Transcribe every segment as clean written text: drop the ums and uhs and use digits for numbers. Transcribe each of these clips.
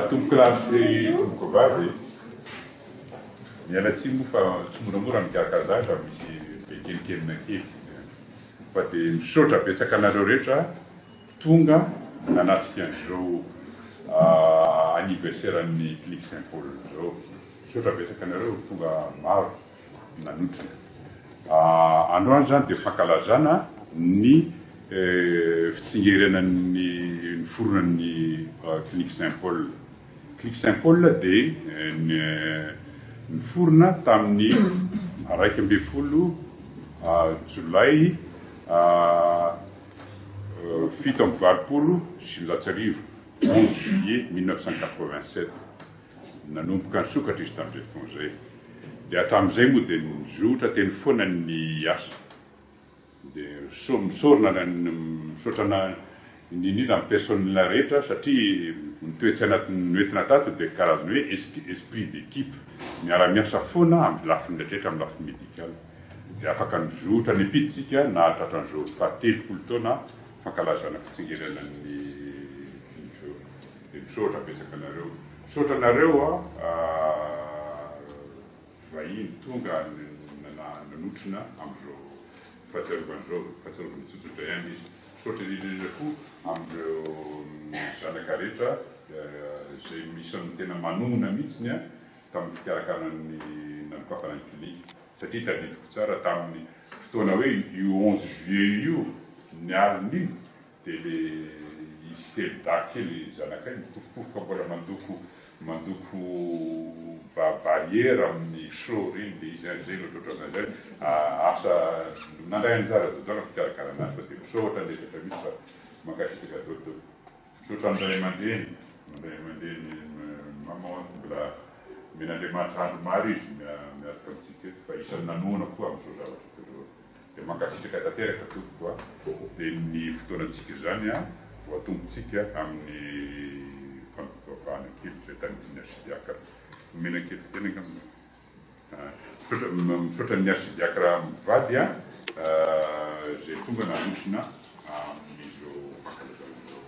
tomboky lasy tomboky vavy miala tsiny moa fa tsy moramora mikarakara zatra misy be kelikely kely fa dia misaotra betsaka anareo rehetra tonga nanatrika an'izao anniversaire an'ny Clinique Saint-Paul zao. Misaotra betsaka anareo tonga maro nanotrika. Androany zany dia fankalazana ny fitsingerenan'ny foronan'ny Clinique Saint-Paul. Clinique Saint-Paul dia niforona tamin'ny 12 Jolay 7 juillet 1987 nanomboka nisokatra izy tamin'izay fotoana izay. Dia hatramin'izay moa dia nizotra teny foana ny asa. Dia misaorana misaotrana indrindra amin'ny personnel rehetra satria nitoetsy noentina tato dia karazany hoe esprit d'équipe miara-miasa foana amin'ny lafiny rehetra amin'ny lafiny médicale. Dia afaka nizotra ny ampiditsika nahatratra an'izao faha-telopolo taona fankalazana fitsingerenan'ny dia misaotra betsaka anareo. Misaotra anareo vahiny tonga nanotrona amin'izao fahatsiarovany tsotsotra ihany izy. Misaotra indrindra koa amin'ireo zanaka rehetra izay misy ny tena manonona mihitsiny tamin'ny fikarakarany nanokafana ny klinika satria tadidiko tsara tamin'ny fotoana hoe io 11 juillet io ny alina iny dia le izy telo dakely zanakay mikofokofoka mbola mandoko barrière amin'ny show reny dia izy zay ohatrohatrana zay asa nandray anjara dodana fikarakarana azy fa dia misaotra letratra mihitsy fa mankasitraka dodô. Misaotra andray aman-dreny maman mbola men'Andriamanitra andro maro izy miaraka amintsika fa isan'ny nanoana koa amin'izao zavatra taloha. Dia mankasitraka tanteraka tompoko dia ny fotoanantsika izany voatombotsika amin'ny fanovavahana kely izay tany tiany archidiacre mena kely fitenaka misaotra ny archidiacre mivady izay tonga nanotrona amin'izao fankalazana izao.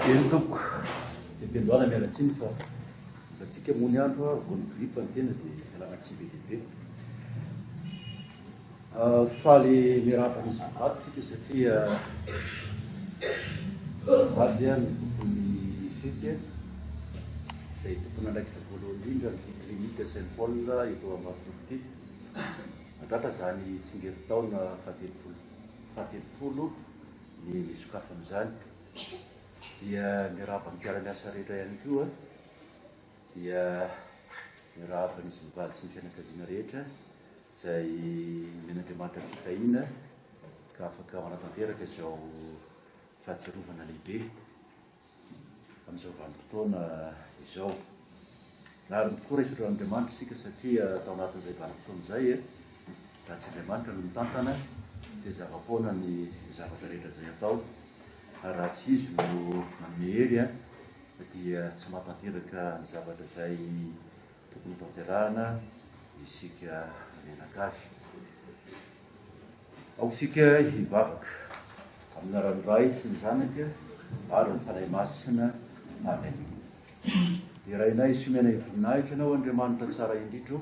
Eny tompoko dia mpiandohana mialatsiny fa atsika mony andro vao ny gripa ny tena dia mialana tsy be dehibe. Faly miarahaba izy mivady sika satria mivady ny tompony fety izay tompony andraikitra voalohany indrindra ny Clinique Saint-Paul eto Ambatoky ity. Mahatratra zany tsingerin-taona faha-telopolo ny misokafan'izany. Dia miarahaba ny mpiara-miasa rehetra ihany koa dia miarahaba n'izy mivady sy ny fianakaviana rehetra izay men'Andriamanitra fitahina ka afaka manatanteraka izao fahatsiarovana lehibe amin'izao vanim-potoana izao. Nariny tokoa raisotra Andriamanitra isika satria tao anatin'izay vanim-potoana izay raha tsy Andriamanitra no mitantana dia zava-poana ny zavatra rehetra izay atao. Raha tsy izy no manome hery dia tsy mahatanteraka ny zavatra izay tokony tanterahana isika menakavy. Ao isika hivavaka amin'ny ranoray sy ny zanaka ary ny fanahy masina. Amen. Dia rahainay somena voninahitra ianao Andriamanitra tsara indrindro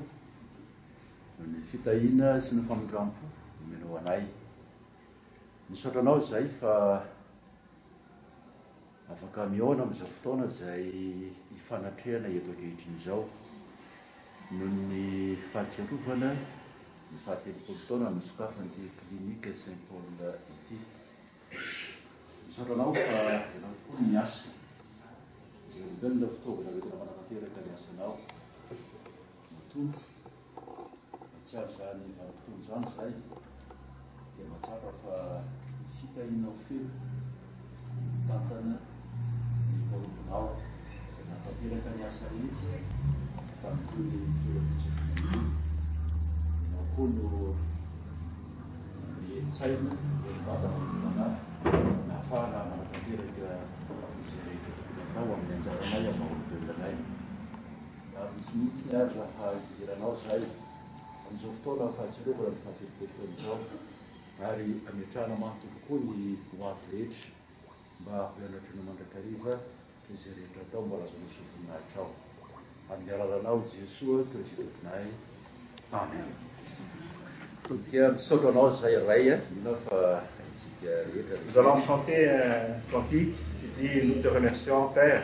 no ny fitahina sy ny famindrampo nomenao anay. Misaotra anao izay fa afaka mihaona amin'izao fotoana izay hifanatrehana eto ankehitriny izao noho ny fahatsiarovana ny faha-telopolo taona nosokafan'ity Clinique Saint-Paul ity. Misaotra anao fa ianao tokoa ny asa izay olombelona fitaovana rehetra manatanteraka ny asanao matombo tsy sy zany vanim-potoana zany zay dia mahatsapa fa fitahinao feo tantana ny torombonao izay nampateraka ny asa rehetra tamin'itony toeram-pitsaboana ianao koa no veritsaina vatana manahy nahafahana manatanteraka izay rehetra tokony atao amin'ny anjaranay amin'ny maha-olombelonanay. Misy mihitsy ny ary raha idiranao zay amin'izao fotoana fahatsiarovana ny fahatetiteto izao ary ametrahana manontolo koa ny hoavy rehetra mba hoanatra no mandrakariva izay rehetra atao mbola azonao sy voninahitra ao. Amin'ny alalanao Jesoa Kristy tomponay. Amen. Dia misaotra anao zay ray inona fa itsika rehetra. Nous allons chanter un cantique qui dit nous te remercions Père.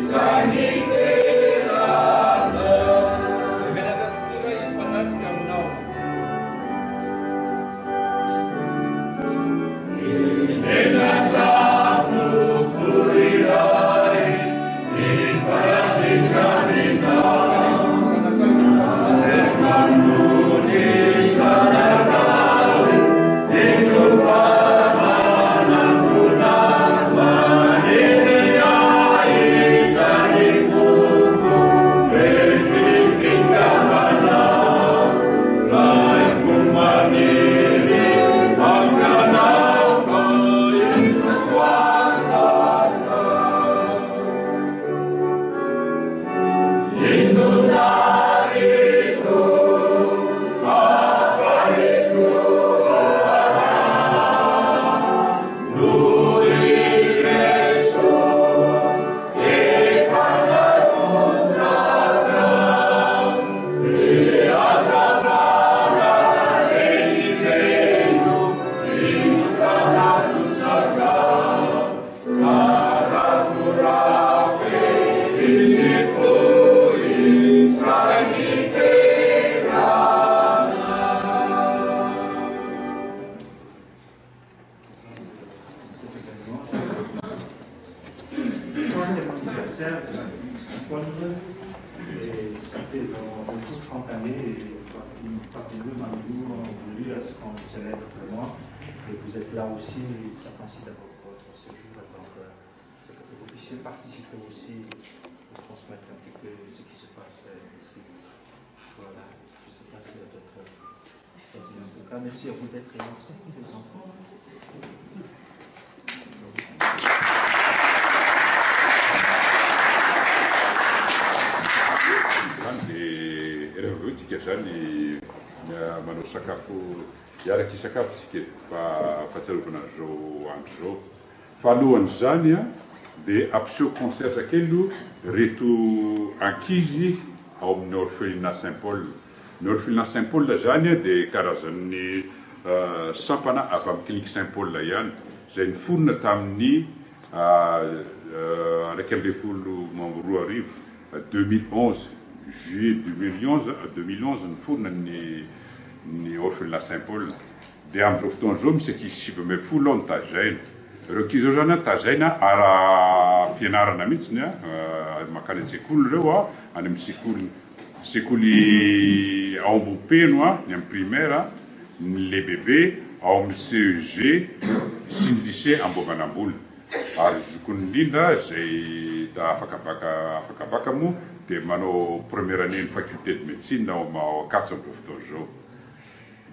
Sani Saint-Paul. Et ça fait dans toute 30 années, une partie de nous, dans le nous, ont voulu à ce qu'on célèbre le mois. Et vous êtes là aussi, ça coïncide avec votre séjour. Donc, que vous puissiez participer aussi, transmettre un petit peu ce qui se passe ici. Voilà, je ne sais pas s'il y a d'autres choses. En tout cas, merci à vous d'être ici, les enfants. Tikazany manao sakafo iaraky sakafo tsika fahatsiarovana zao andro zao fa alohan'izany a dia ampiseho concert kely reto ankizy ao amin'ny orphelinat Saint-Paul. Ny orphelinat Saint-Paul zany a dia karazan'ny sampana avy amin'ny clinique Saint-Paul ihany izay nifonina tamin'ny iraika amby folo membre roa arivo 2011 juillet 2011 nifonina ny orphelinat Saint-Paul dia amin'izao fotoana zao misy ankizy 7 ao nitazaina. Ireo ankizy ireo zany tazaina ara-pianarana mihitsiny makany an-tsekoly ireo any amin'ny sekoly ao ambopeno ny amin'ny primaire ny le bébé ao amin'ny CEG sy ny lycée Amboamanamboly ary zokony indrindra izay afakabaka moa dia manao première année ny faculté de médecine ao Akatso amin'izao fotoana zao.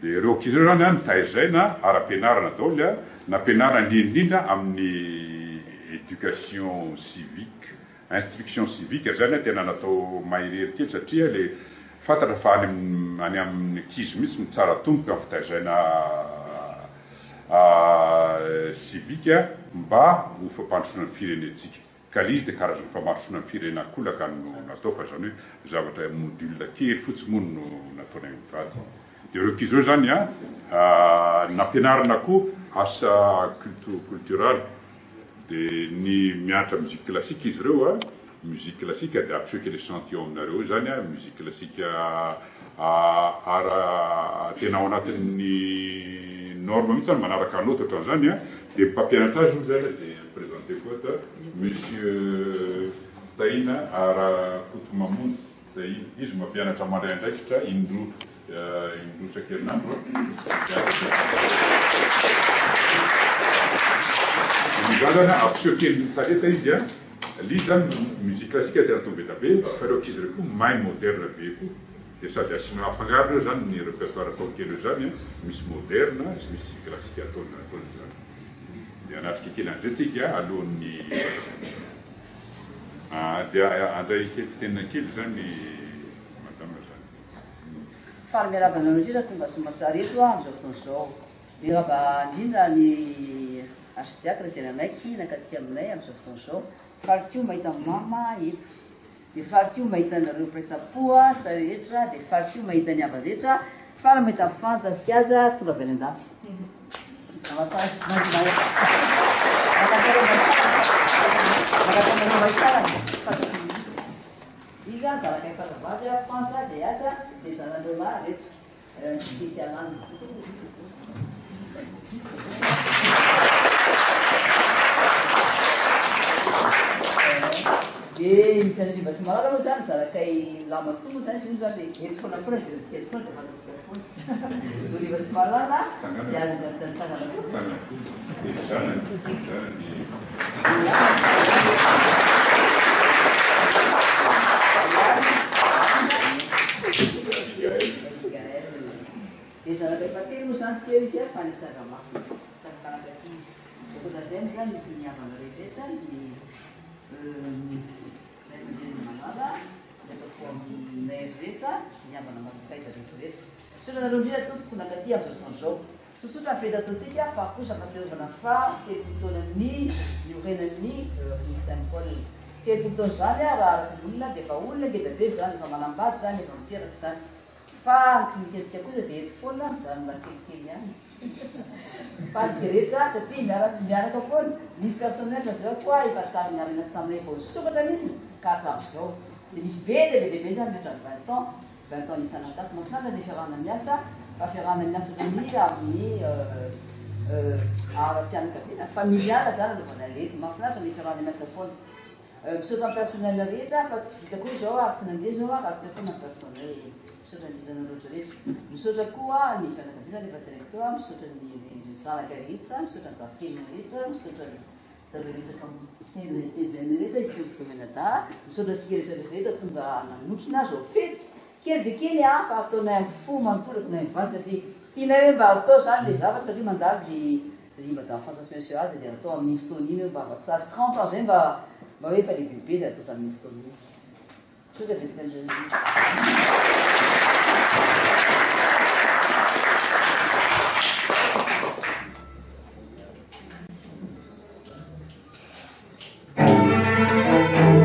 Dia ireo ankizy ireo zany nitazaina ara-pianarana daholo nampianarana indrindra amin'ny éducation civique, instruction civique zany tena natao maherery kely satria le fantatra fa any amin'ny ankizy mihitsy ny tsara tomboka amin'ny fitazaina civique mba ho fampandrosoana ny firenetsika. Ka izy dia karazana fampandrosoana ny firenena kolaka no natao fa zany hoe zavatra module kely fotsy moa no nataony amin'ny vady. Dia ireo ankizy ireo zany nampianarana koa asa culturel dia ny mianatra musique classique izy ireo musique classique dia ampiseho kely échantillon aminareo zany musique classique tena ao anatin'ny norme mihitsy manaraka an'autre ohatran'izany dia mpampianatra azy io zany dia présenté koa monsieur Taina Arakotomamonjy Taina izy mampianatra mandray andraikitra indroa isan-kerinandro zany ampiseho kely talenta izy izy zany musique classique tena tombe be fa ireo ankizy ireo koa mahay moderne be koa dia sady asiana afangaro ireo zany ny répertoire ataony kely zany misy moderne sy misy classique ataony zany dia anatrika kely an'izay tsika alohan'ny dia andray kely fitenina kely zany madame zany. Fa miarabana indrindra tonga somatsara eto amin'izao fotoana izao. Miaraba indrindra ny archidiacre izay nanaiky nakaty aminay amin'izao fotoana izao. Faly mahita mama eto. Dia faly mahita anareo preta-po tsara rehetra dia faly mahita ny ava rehetra. Faly mahita fanja sy aza tonga avy any an-dafy. Izy zaraka ifantavazy fanja dia aza dia zanandreo lahy rehetra misy alana. Dia misy an'riva sy malala moa zany zarakay lamato moa zany izy zany eto foana foana dia eto foana dia fantasika foana. Riva sy malala dia azontantsangana foana. Dia zanakay fatelo moa zany tsy eo izy fa ny Tsaramaso Tsarakarakaty izy. Ohatran'izay moa zany misy ny havana rehetra ny zay mandeha manala rehefa aminay rehetra ny havana masakaita rehetrarehetra. Sotra nareo indrindra tompoko nakaty amin'izao fotoana izao. Tsotsotra ny fety ataontsika fa kosa fahatsiarovana fa telopolo taonan'ny niorenan'ny clinique Saint-Paul. Telopolo taona zany raha araka ny olona dia efa olona ngeda be zany efa manambady zany efa miteraka zany. Fa ny clinique antsika kosa dia eto foana mijanona kelikely ihany. Fa antsika rehetra satria miaraka foana misy personnel zao koa efa tamin'ny arena sy taminay vao sokatra mihitsy ka hatramin'izao. Dia misy be dia be zany mihatra 20 ans isan'andato. Mahafinaritra ny fiarahana miasa fa fiarahana miasa amin'ny ara-pianakaviana familiala zany anaovana lety. Mahafinaritra ny fiarahana miasa foana. misaotra amin'ny personnel rehetra fa tsy vitako hoe zao ary tsy nandeha zao raha tsy foana personnel misaotra indrindra rehetra rehetra misaotra koa ny fianakaviana rehefa directeur misaotra ny zanaka rehetra misaotra ny zafikely rehetra misaotra zareo rehetra tezany rehetra isyfika menada misaotra tsika rehetra tonga nanotrona zao fety kely de kely fa ataonay fo manontolako nay mivady satria tianay hoe mba atao zany le zavatra satria mandalo le madame Françoise Monsieur azy de atao amin'ny fotoana iny mba tsary 30 ans zay mba hoe efa le bebe de atao tamin'ny fotoana iny misaotra betsaka Thank you.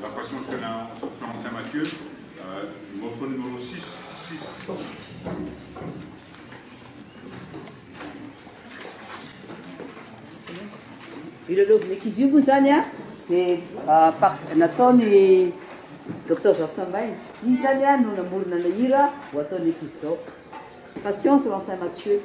La Passion sur Saint-Matthieu, morceau numéro 6. Ilologny kiziubu zany a dia nataony docteur Georges Sambainy. Izy zany a no namorona na hira ho ataony ankizy zao. Passion selon Saint Matthieu.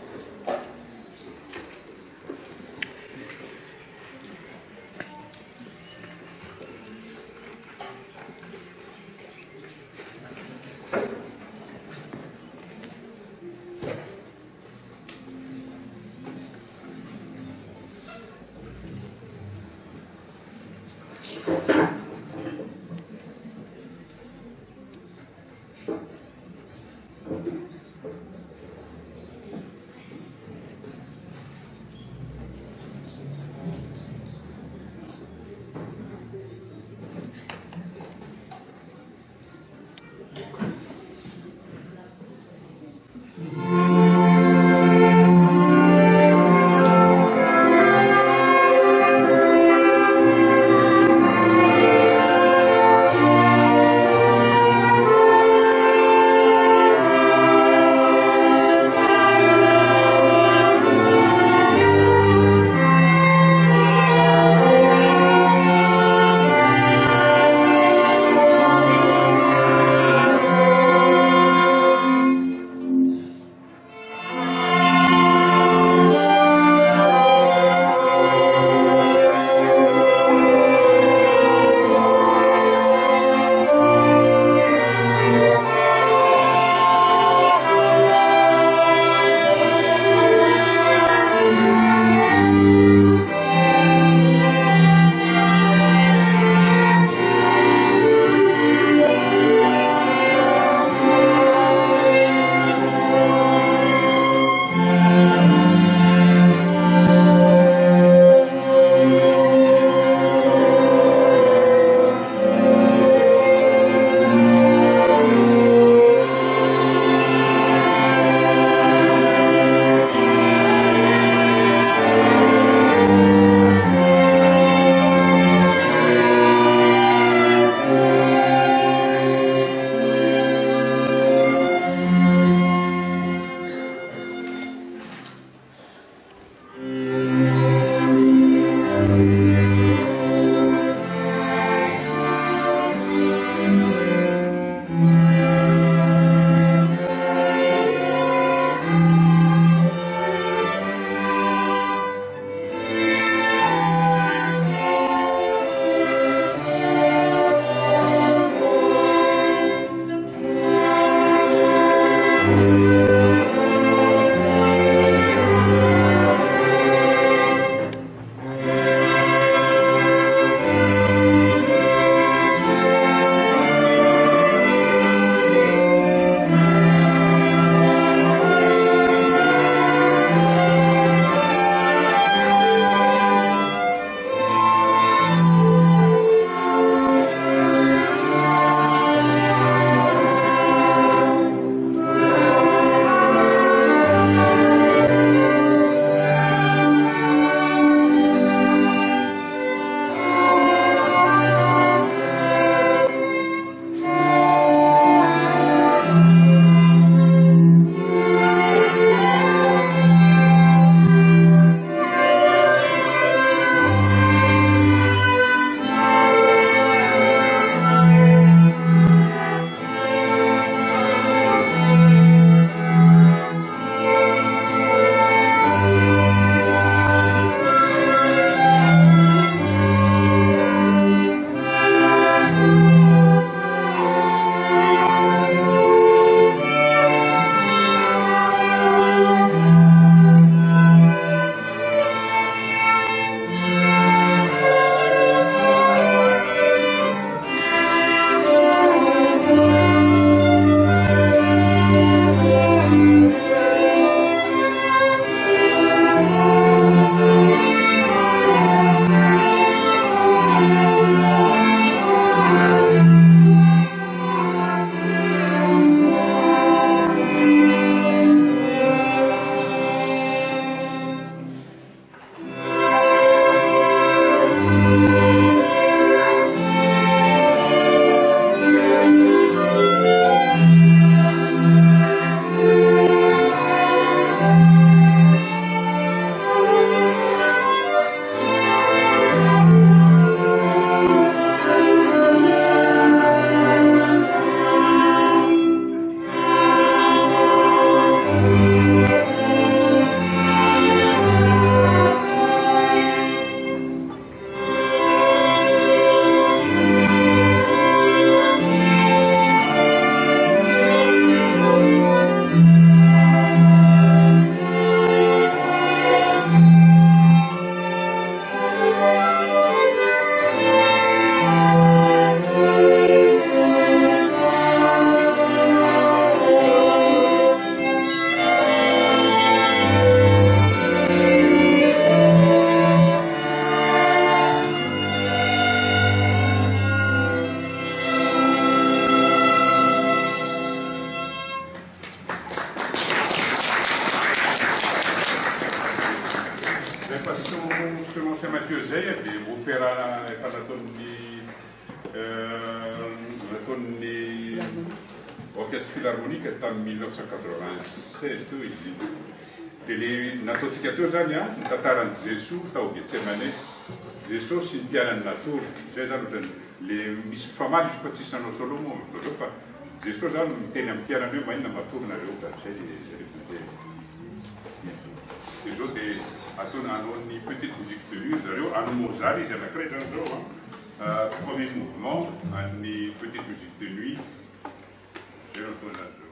rehefa teo zay dia opéra efa nataon'ny orchestre philharmonique tamin'ny 1996 teo izy. Dia le nataontsika teo zany a ny tantaran'i Jesos tao Getsemane, Jesos sy ny mpianany natory. Zay zany le misy famaly izy fa tsy sanao Solomon fotoana fa Jesos zany miteny amin'ny mpianany hoe maninona matory nareo ka zay et zao dia hanao ny petite musique de nuit zareo ano Mozart izy anankiray zany zao premier mouvement ny petite musique de nuit zay no ataona zao.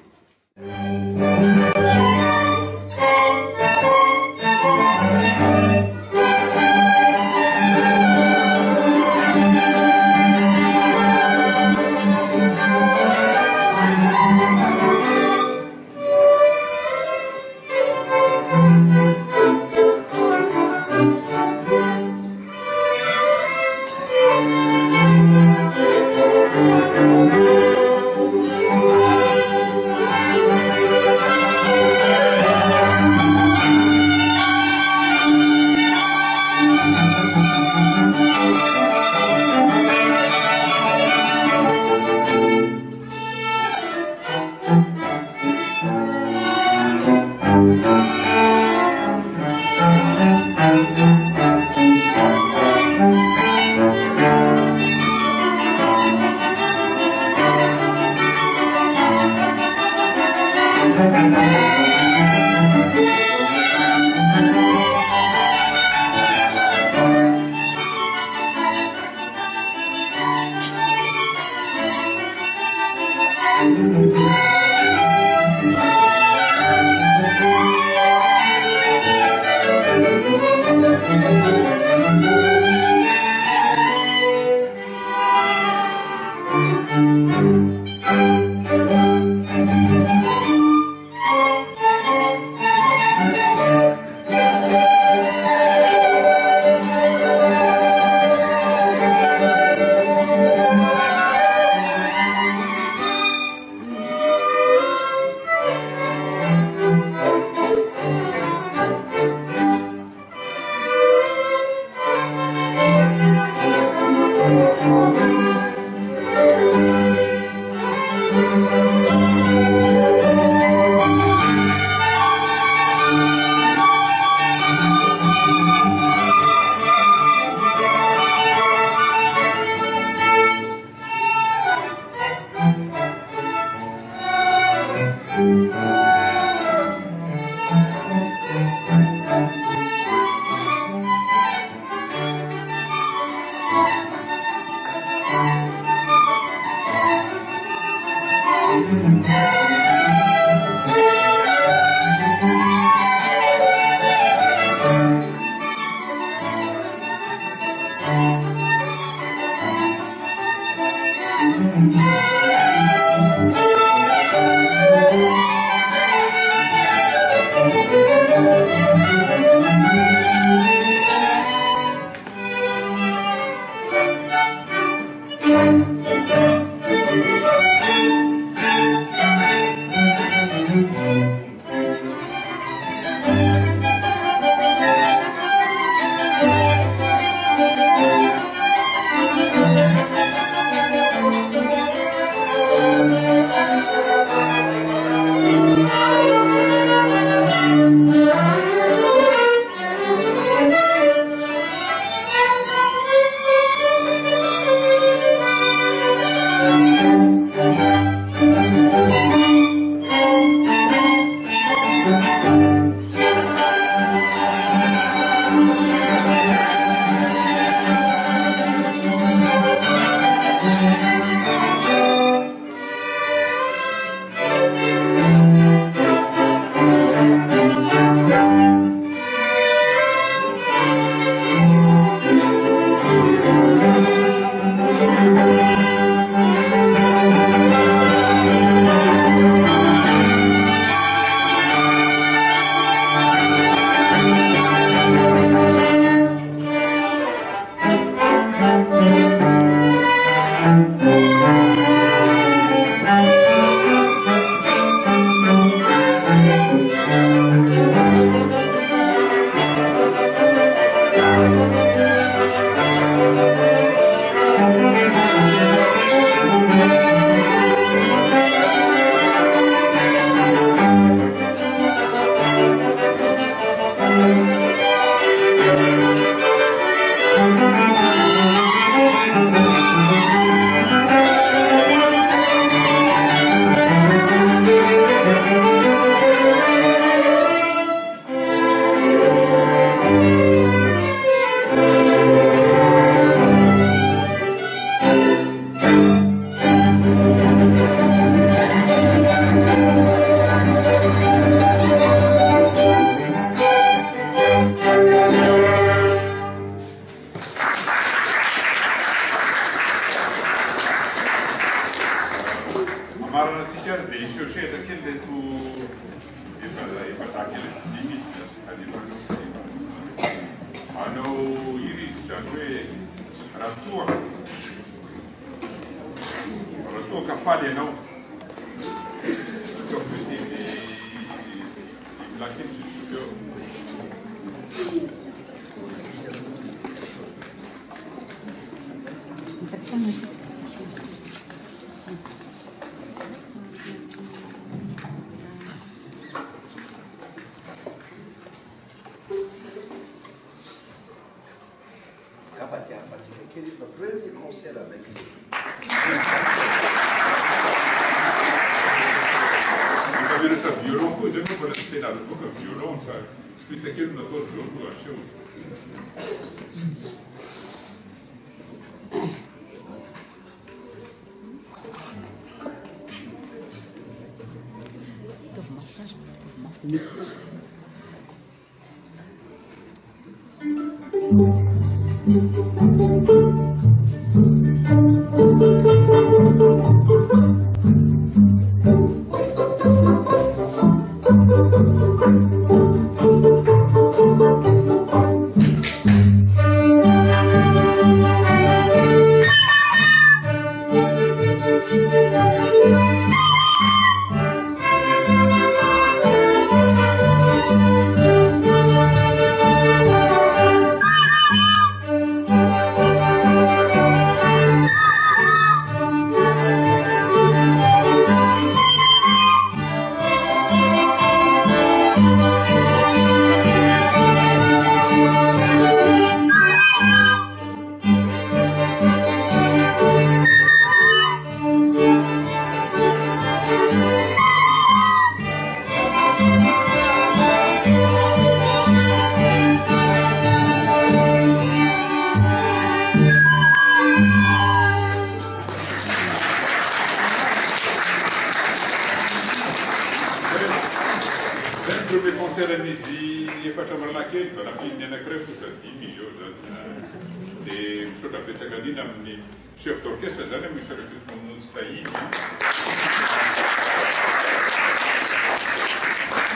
chef d'orchestre zany misy repitement stahiny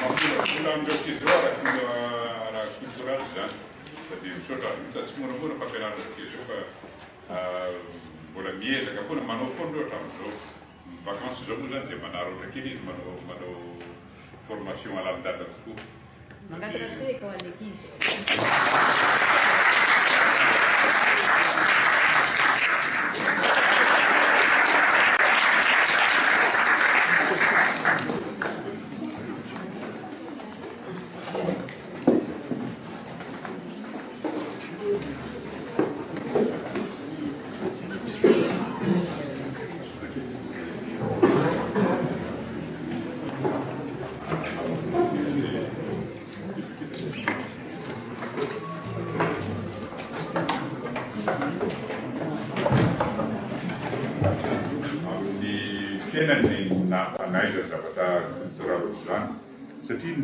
mampilavolany orchestre raha cultural zany sady misaotra tsy moramora fampianarana orchestre fa mbola miezaka foana manao foana loatra amizao vacances zao moa zany dia manaratra kely izy manao formation alalindata tokoa Mangatrateka ho an'ankizy. Anaiza zavatra cultural zany satria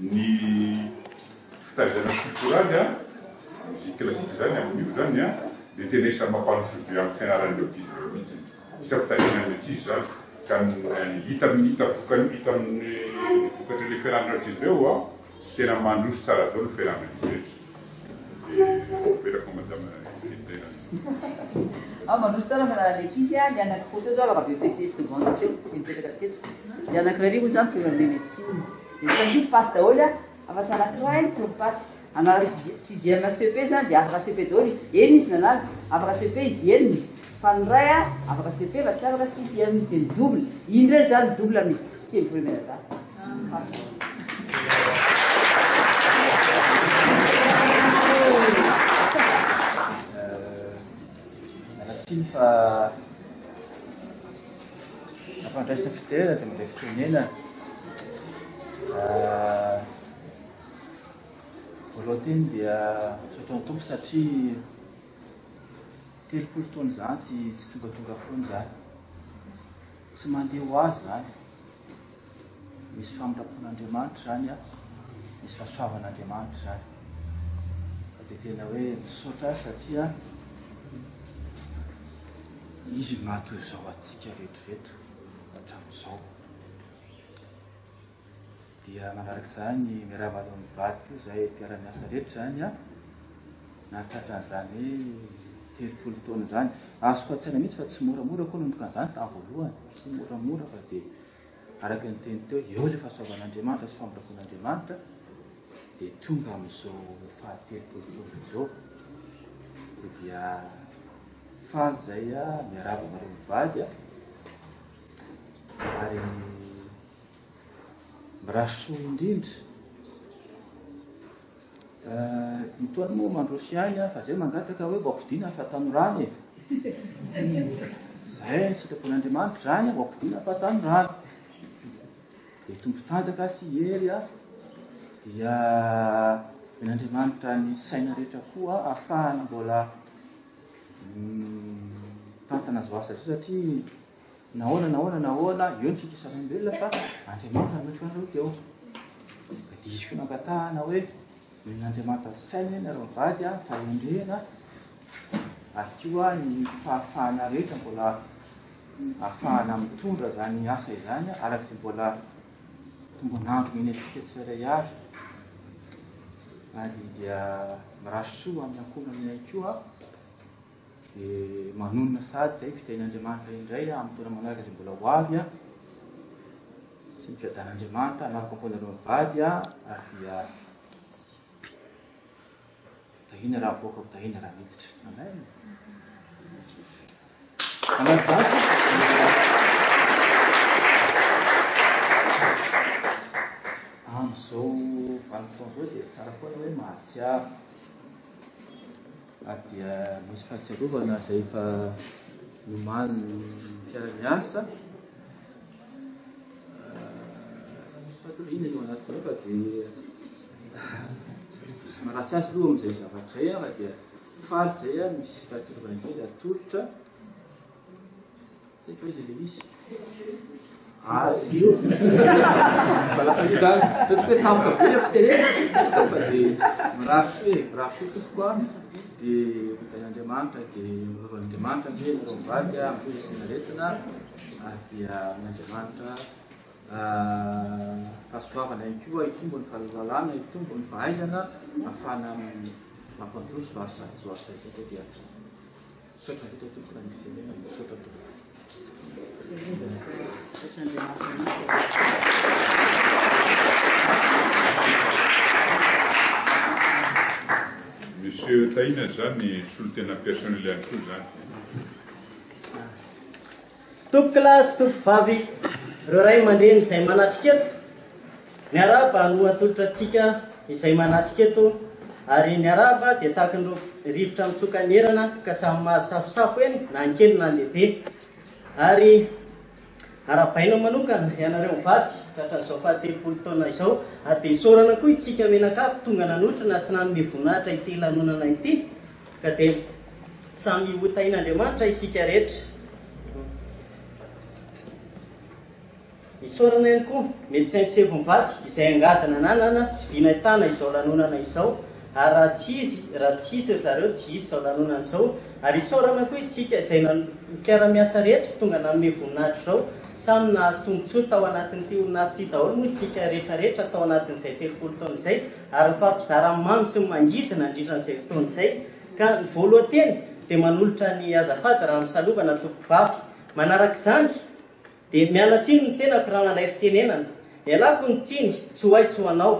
ny fitaizana cultural musique classique zany amin'io zany dia tena isany mampanosobe amin'ny fianaran'ireo ankizy ireo mihitsy isa fitaizana ankizy zany ka hita amin'ny vokatra le fianarana ankizy ireo tena mandroso tsara dao ny fianarana ankizy rehetra verako madame Fitena. Mandroso tsara fianarana ankizy ny anakikotra zao afaka BPC seconde teo mipetraka teto ny anankiray moa zany première médecine dia sanio passe daholo afa tsy anankiray tsy mipasy anala 6e CEP zany dia afaka CEP daholo eny izy nanala afaka CEP izy eniny fa ny ray afaka CEP fa tsy afaka 6e dia ny double iny ndray zany double amin'izy tsy première data passe fa nampandraisa fitoerana dia mandray fitenenana. Voalohany teny dia sotra'ny tompo satria 30 taona zany tsy tongatonga foana zany, tsy mandeha ho azy zany. Misy famirapon'Andriamanitra zany a, misy fahasoavan'Andriamanitra zany. Ka dia tena hoe misaotra satria izy matoy izao atsika rehetrarehetra hatramin'izao. Dia manarak'izany miarahaba amin'ny vadiko izay mpiara-miasa rehetra zany a, nahatratran'izany hoe 30 taona zany. Azoko atsaina mihitsy fa tsy moramora koa nanomboka an'izany tamin'ny voalohany, tsy moramora fa dia araka ny teny teo eo ilay fahasoavan'Andriamanitra sy famirapon'Andriamanitra dia tonga amin'izao faha-30 taona izao. Dia faly izay a miarahaba amin'ireo mivady a, ary mirasoa indrindra. Mitoana moa mandrosy ihany a, fa zay mangataka hoe voampidina fa tanorano e. Zay sitrapon'Andriamanitra zany a, voampidina fa tanorano. Dia tompo tanjaka sy hery a, dia men'Andriamanitra ny saina rehetra koa ahafahana mbola tantana azo asa satria nahoana eo ny fikisan'olombelona fa Andriamanitra metrandreo teo. Dia izy koa nankatahana hoe men'Andriamanitra saina eny areo mivady a, fahendrena ary koa ny fahafahana rehetra mbola ahafahana mitondra zany asa izany arak'izay mbola tombonandro menetsika tsirairay avy. Ary dia mirasoa amin'ny ankohonany ihany koa dia manonona sady zay fitenin'Andriamanitra indray amin'ny taona manaraka izay mbola ho avy a, sy ny fiadan'Andriamanitra anaraka ampoanareo mivady a, ary dia dahina raha voaka dahina raha miditra. Amen. Amin'izao vanim-potoana izao dia tsara foana hoe mahatsiaro. Ary dia misy fahatsiarovana izay efa nomaly ny mpiara-miasa. Fatolo ina eo anatin'izao fa dia tsy maharatsy azy aloha amin'izay zavatra izay fa dia faly izay a, misy fahatsiarovana kely atolotra. Tsy haiko hoe izay ilay izy. Io fa lasa io zany tatoka hoe tampoka be fitenena fa dia miraso tompoko a, dia vitan'Andriamanitra dia rovan'Andriamanitra hoe nareo mivady a amin'ny sinaretina, ary dia amin'Andriamanitra fahasoavana ihany koa, hitombo ny fahalalana, hitombo ny fahaizana ahafahana mampandroso asa zao asa izay. Dia misaotra indrindra tompoko raha ny fitenena, misaotra tompoko. Monsieur Taina zany solotena personnel ihany koa zany. Tompo kilasy, tompo vavy, ireo ray aman-dreny izay manatrika eto, miarahaba no atolotra antsika izay manatrika eto, ary miarahaba dia tahaka ny rivotra mitsoka ny herana ka samy mahasafosafo eny na ny kely na ny lehibe. Ary arabaina manokana ianareo mivady ka hatramin'izao faha-30 taona izao, ary dia isaorana koa itsika menakafo tonga nanotrana sy nanome voninahitra ity lanonana ity, ka dia samy hotain'Andriamanitra isika rehetra. Isaorana ihany koa mety tsy hainsevo mivady izay angadana nanana tsy viana tana izao lanonana izao, ary raha tsy isy zareo tsy isy izao lanonana izao. Ary isaorana koa isika izay mpiara-miasa rehetra tonga nanome voninahitra izao, samy nahazo tombotsoa tao anatin'ity orinasa ity daholo moa isika rehetrarehetra tao anatin'izay 30 taona izay, ary mifampizara mamy sy mangidina andritran'izay fotoana izay. Ka ny voalohanteny dia manolotra ny azafady raha misalovana tompo vavy. Manarak'izany dia miala tsiny ny tenako raha mandray fitenenana, ialako ny tsiny tsy ho ay tsy ho anao,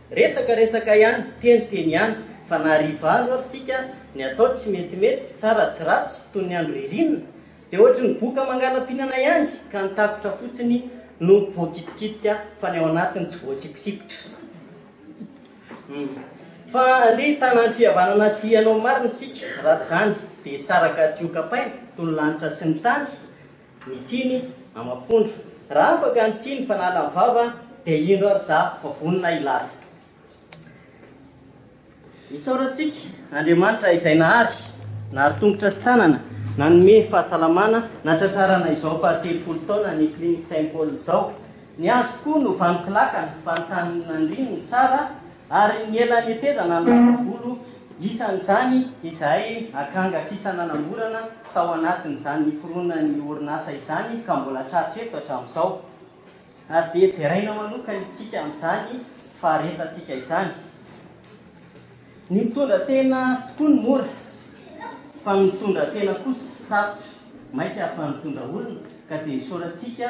resaka ihany, teniteny ihany, fa naharivalo ary sika ny atao tsy metimety, tsy tsara, tsy ratsy toy ny andro ririnina, dia ohatry ny boka mangala-pinana ihany ka nitakotra fotsiny no voakitikitika fa ny ao anatiny tsy voasikosikotra. Fa andeha hitanany fihavanana sy ianao marina sika raha tsy zany, dia saraka tiokapay toy ny lanitra sy ny tany mitsiny amapondra raha afaka nitsiny fanala ny vava dia indro ary za fa vonina ilaza isaorantsika Andriamanitra izay nahary tongotra sy tanana nanome fahasalamana natratrarana izao faha-telopolo taona ny clinique Saint-Paul izao ny azo koa no vanokilakana fanontaninan-driny tsara ary ny elany etezana navolo isan'izany izay akanga sisa nanamborana tao anatin'izany foronany orinasa izany ka mbola trarotreto hatramin'izao ary dia teraina manokana itsika amin'izany faharetatsika izany ny mitondra tena tokoa ny mora fa ny mitondra tena kosa sarotra mainka afa mitondra olona ka dia isaorantsika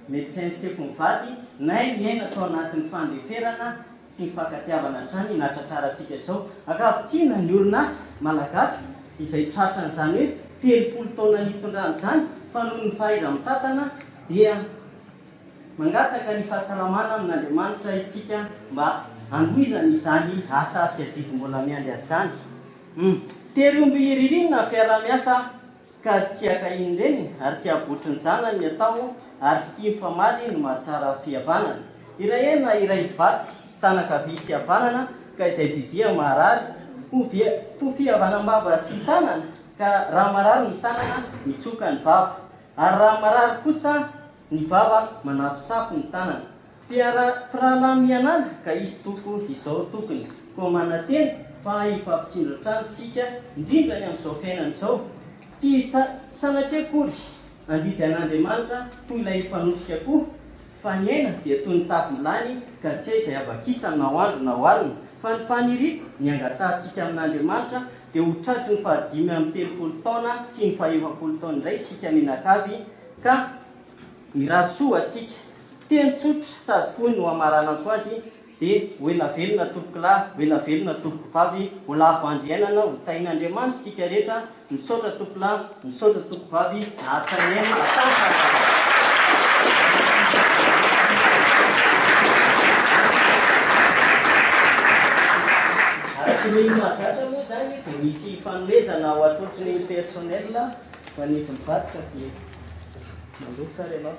médecin sefo mivady nay miaina tao anatin'ny fandeferana sy ny fankatiavana hatrany natratrarantsika izao akavitsiana ny orinasa malagasy izay tratra n'izany hoe 30 taona nitondran'izany fa noho ny fahaiza mitantana dia mangataka ny fahasalamana amin'Andriamanitra itsika mba andoizana izany asa sy adidy mbola miandry azany teromby iririnina fiara-miasa ka tsy akahiny reny ary tsy abotry ny zanany atao ary tia famaly no mahatsara fihavanana irahena iray zivatsy tanakavy sy havanana ka izay didia maharary ho fihavanam-bava sy tanana ka raha marary ny tanana mitsoka ny vava ary raha marary kosa ny vava manafosafo ny tanana piarahamianana ka izy toko izao tokony ko manatena fa ifampitsindro trano sika indrindra ny amin'izao fiainana izao tsy sanatria kory andidy an'Andriamanitra toy ilay mpanosika koa fa ny aina dia toy ny tafilany ka tsy hay izay avakisany na hoandro na ho alina fa ny faniriko ny angatantsika amin'Andriamanitra dia ho tratry ny fahadimy amin'ny 30 taona sy ny faha-20 taona indray sika mianakavy ka mirarosoa atsika teny tsotra sady fohy no amaranako azy dia hoela velona tompoko lahy hoela velona tompoko vavy ho lafo andriainana ho tain'Andriamanitra sika rehetra misaotra tompoko lahy misaotra tompoko vavy ataniaina araky ny mahazatra moa zany dia misy fanomezana ao atotry ny personnel ho an'izy mivadika dia mandeha sara ianao.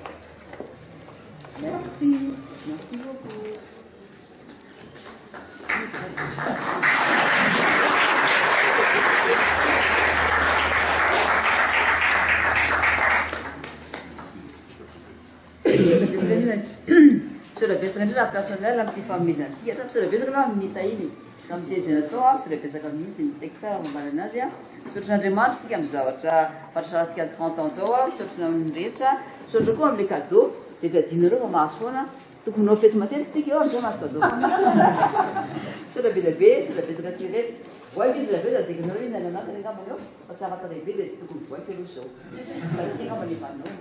Merci. Merci beaucoup. Surabetsaka indrindra personnel amin'ny fanomezantsika atao surabetsaka aloha amin'ny tahiny tamin'ny deuxième tao surabetsaka mihitsy mitsaiko tsara mombana anazy misaotran'Andriamanitra sika amin'ny zavatra fahatrasika 30 ans zao misaotrana amin'ny rehetra misaotra koa amin'ilay cadeau zay zadinareo fa mahazo foana tokony nao fety matetika tsika eo amin'izay mahazo cadeau misaotra be dia be surabetsaka sika rehetra voaika izy laveo zazekinareo iny any anatiny angambany eo fa tsy afaka lehibe dia tsy tokony voaika aloha zao satia angamba ny vaninao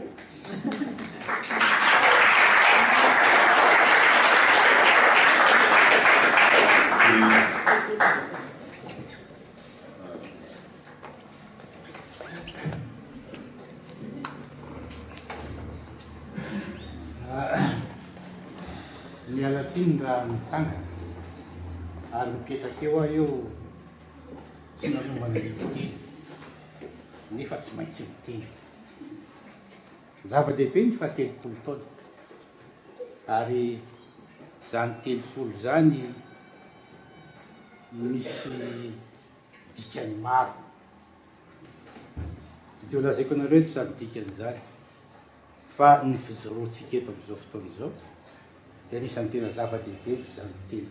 mialatsiny raha mitsangana ary mipetraka eo eo tsy nanombana nefa tsy maintsy miteny zava-dehibe ny faha-30 taona ary zany 30 zany misy dikany maro tsy dia ho lazaiko anareo eto samy dikan'izany fa ny fijoroantsika eto amin'izao fotoana izao dia anisan'ny tena zava-dehibe zany 30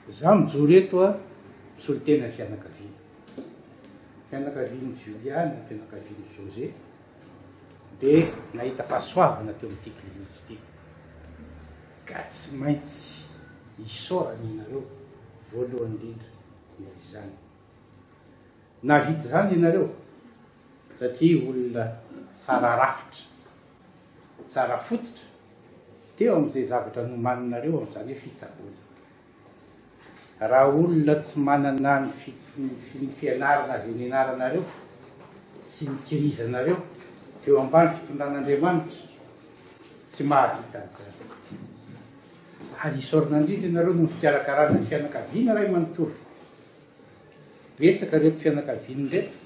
za mijoro eto misolo tena fianakaviana fianakaviany Juliana fianakaviany José dia nahita fahasoavana teo amin'ity clinique ity ka tsy maintsy isaorana ianareo voalohany indrindra noho izany navity zany ianareo satria olona tsara rafitra tsara fototra teo amin'izay zavatra nomaninareo amin'izany hoe fitsaboana raha olona tsy manana ny fianarana zay nianaranareo sy nikirizanareo teo ambany fitondran'Andriamanitra tsy mahavita an'izany ary isaorana indrindra ianareo no fikarakarana ny fianakaviana ray manontolo betsaka reto fianakaviany reto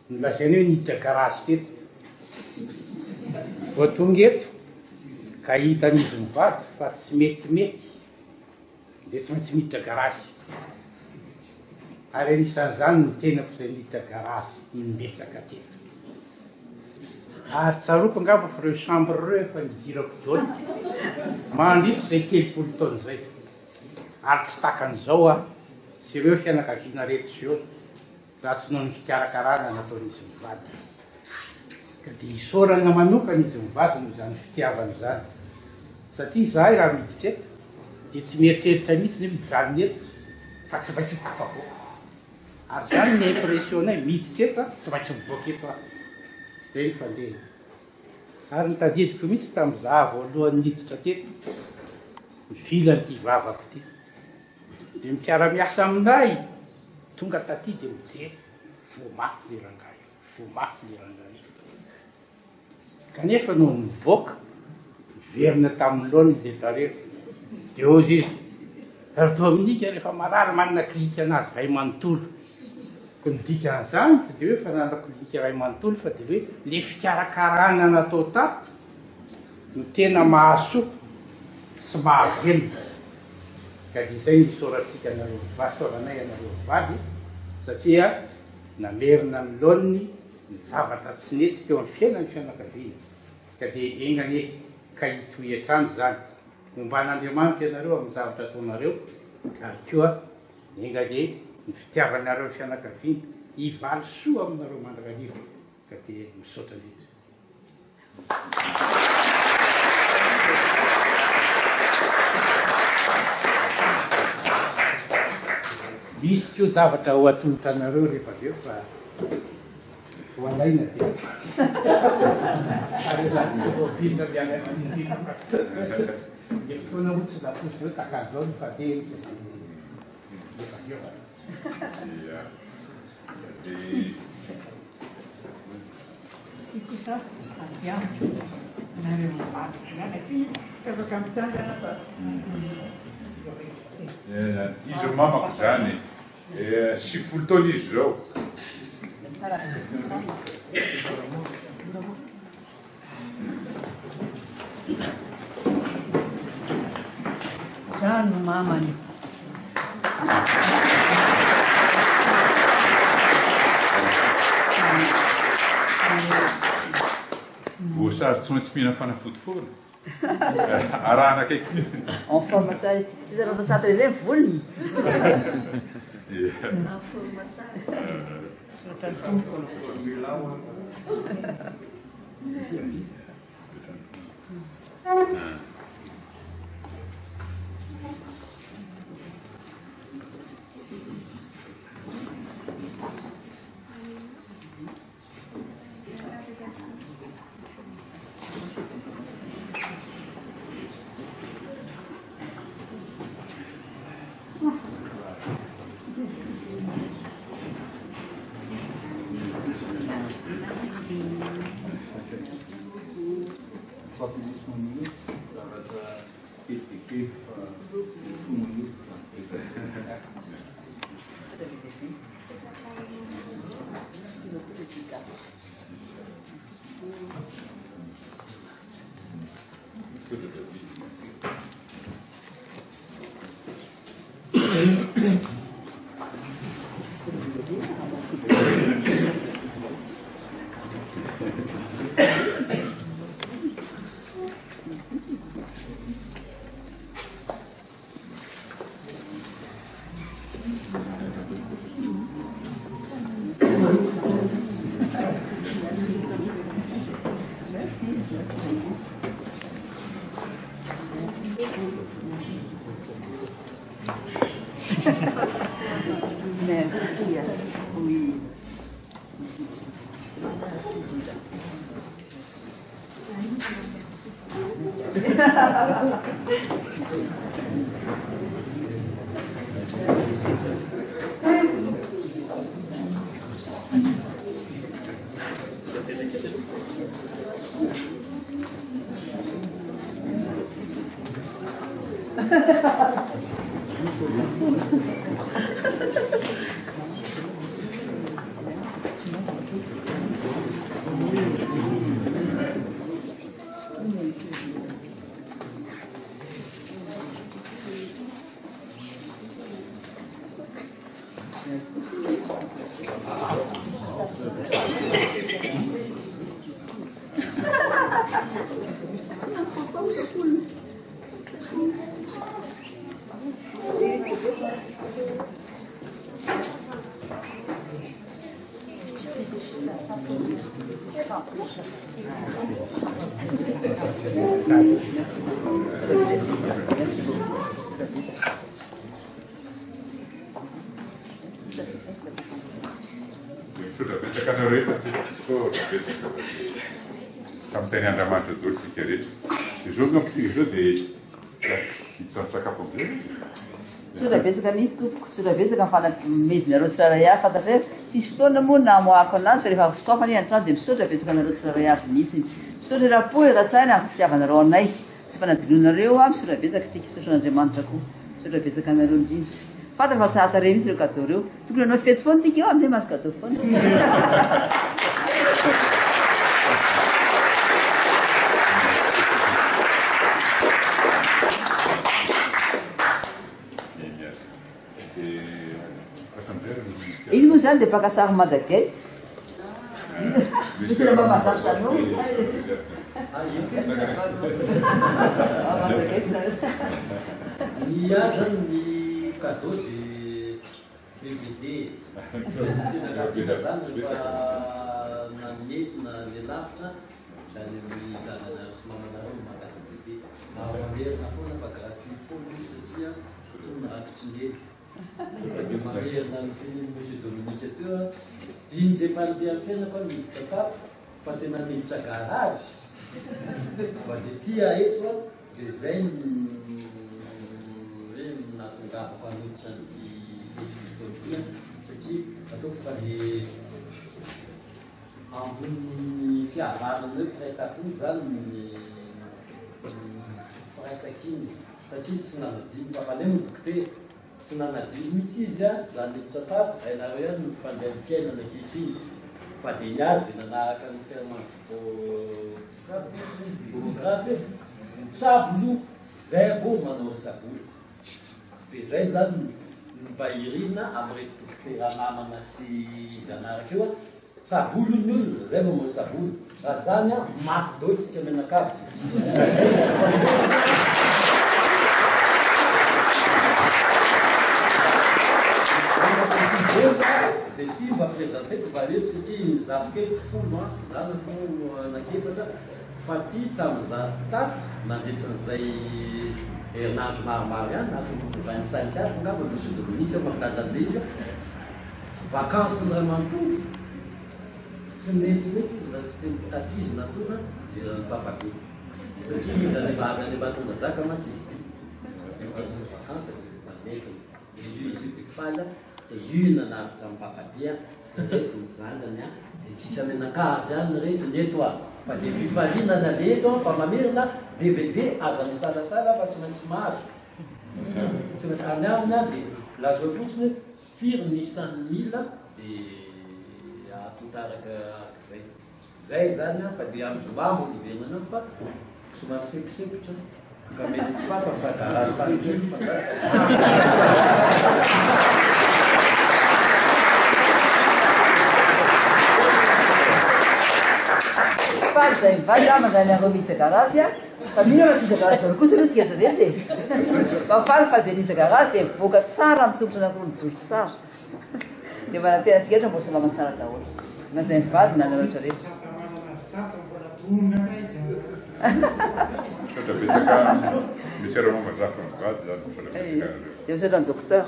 nolazainy hoe niditra garasy teto vao tonga eto ka hitan'izy mivady fa tsy metimety de tsy maintsy miditra garasy ary anisan'izany ny tenako izay miditra garasy nibetsaka teto ary tsaroko angamba fa reo chambre reo efa nidirako daoly mandritra zay 30 taona zay ary tsy takan'izao ah sy ireo fianakaviana rehetra zeo raha tsy noho ny fikarakarana nataon'izy mivady ka dia isorana manokana izy mivady no izany fitiavana izany satria zahay raha miditra eto dia tsy mieritreritra mihitsy ny mijanona eto fa tsy maintsy tafavoaka ary zany ny impressionnay miditra eto tsy maintsy mivoaka eto ah zay ny fandeha ary nitadidiko mihitsy tamin'izaho voalohany niditra teto mivilanyity vavako ity dia mipiara-miasa aminay tonga taty dia mijery vomafy le rangahy vomafy le rangahy kanefa no mivoaka miverina tamin'ny loany le tareo dia ozy izy arto aminika rehefa marary manana klika anazy ray manontolo ko nidika an'izany tsy dia hoe fa nanako klika ray manontolo fa dia hoe le fikarakarana natao tato no tena mahasoa sy mahavelona ka dia izay nisoratsika nareo vasoranay anareo vady satria namerina amin'ny laoniny ny zavatra tsy nety teo amin'ny fiainany fianakaviana ka dia enany ka hitoetrany zany momban'Andriamanitra ianareo amin'ny zavatra ataonareo ary koa engany ny fitiavanareo fianakaviana hivaly soa aminareo mandrakarivo ka dia misaotra indrindra misy koa zavatra ho atolotra anareo rehefa aveo fa ho alaina dia ary vilona mianatsindrina dia fotoana ho tsy laposy hoe takan'izao no fadeha rehefa aveo izy mamako zany sy folo taona izy zao Zany mamany voasary tsy maintsy mihina fanafotofona arahana akaiky mihitsy enfant matsara izy tsy zarana satra eve ny volony Merci. Oui. Tamteny Andriamanitra dolo tsika rehetra. Izao dia hitany sakafo amizay. Sora betsaka misy tompoko, sora betsaka mifanomezonareo tsiraray avy fantatra hoe sisy fotoana moa namoako anazy fa rehefa fotoafany an-trano dia misaotra betsaka anareo tsiraray avy mihitsy. Misaotra raha-po era-tsaina fitiavanareo anay sy fanadilonareo a misora betsaka sika fitotran'Andriamanitra koa. Misaotra betsaka anareo indrindra. Fantatra fa sahata rey misy ireo cadeau reo. Tokony anao fety foana tsika eo amizay mahazo cadeau foana. Izy moa zany dia mpakasary madagety. Misy lamba mazavy anao. Ny zany ny cadeau dia DVD. Tena zany rehefa nanety na le lavitra zany amin'ny lalana fimamanareo magata DVD. Mamerina foana fa gratuit foana izy satria tony rakitry ndely. Mamerina nyteny Monsieur Dominique teo iny dia mpandeha amin'ny fiainako miditra kapo fa tena miditra garage. Fa dia tia eto dia zay hoe natongavako hanoditra ny fitonia satria ataoko fa le ambony fihavanana hoe prêt-à-porter zany ny firaisakiny satria tsy nanadiny fa fanay modokotera sy nanadiny mihitsy izy a zany miditra tato hainareo ihany ny fandeha ny fiainana ankehitriny fa dia ny azy dia nanaraka ny serment burocrate mitsabo zay vao manao saboly dia zay zany mibahirina amin'ny dokotera namana sy zanaraka eo a tsaboly ny olona zay vao manao saboly raha zany a maty dao tsika menakavy dia ty mba prezenteko mba rety satria zavokely folo zanako anakefatra fa ty tamin'izato tato nandritran'izay herinandro maromaro ihany natony 25 ngamba Monsieur Dominique mankalabe izy vacances ny ray manontolo tsy mety mihitsy izy raha tsy teny taty izy natona jerany papabe satria izy any batonga zaka matsy izy ty vacances manety io izy io dia fala io nanavitra amin'ny papabea reto ny zanany a dia tsitra menakavy any reto neto a fa dia fifaliana na leto fa mamerina DVD aza misalasala fa tsy maintsy mahazo tsy maintsy any aminy a dia lazo fotsiny firy ny isan'ny mila dia atotaraka arak'izay zay zany a fa dia amin'ny zoma mo livernana fa somary sepisepotra ka mety tsy fata mpagarazy fankely fa Faly zay mivady a mandrany anao miditra garazy a fa mino miditra garazy alo kosa aloha tsika rehetra e fa faly fa zay miditra garazy dia mivoaka tsara mitombotra anakolo mijory tsara dia manantena tsika rehetra mbo salama tsara daholo na zay mivady na na rehetra rehetra Misaotra betsaka misy ranao mandraka mivady zany misaotra betsaka dia misaotra ny docteur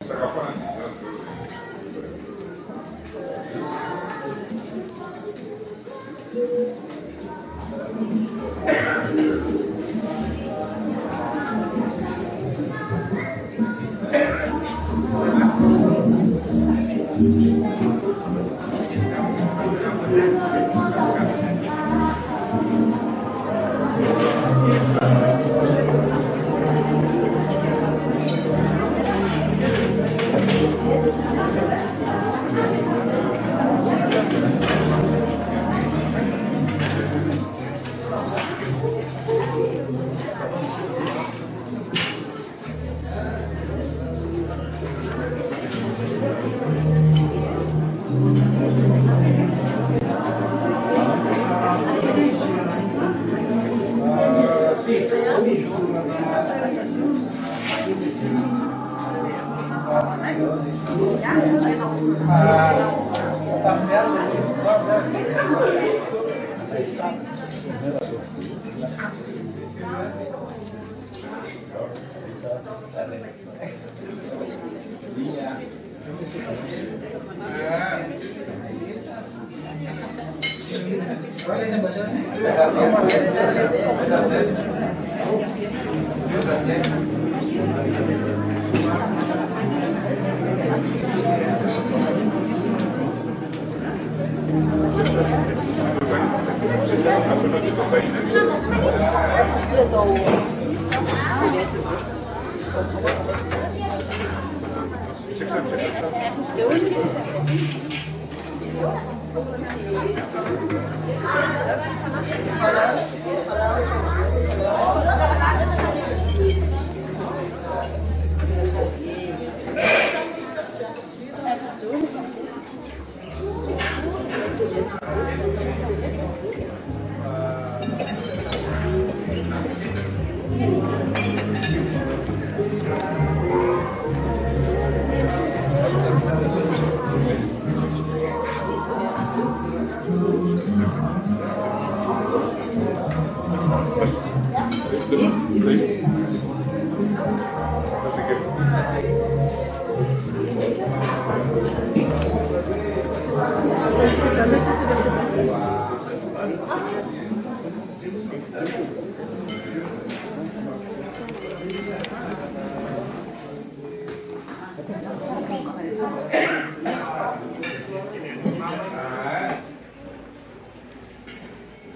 sakafo anantsika zany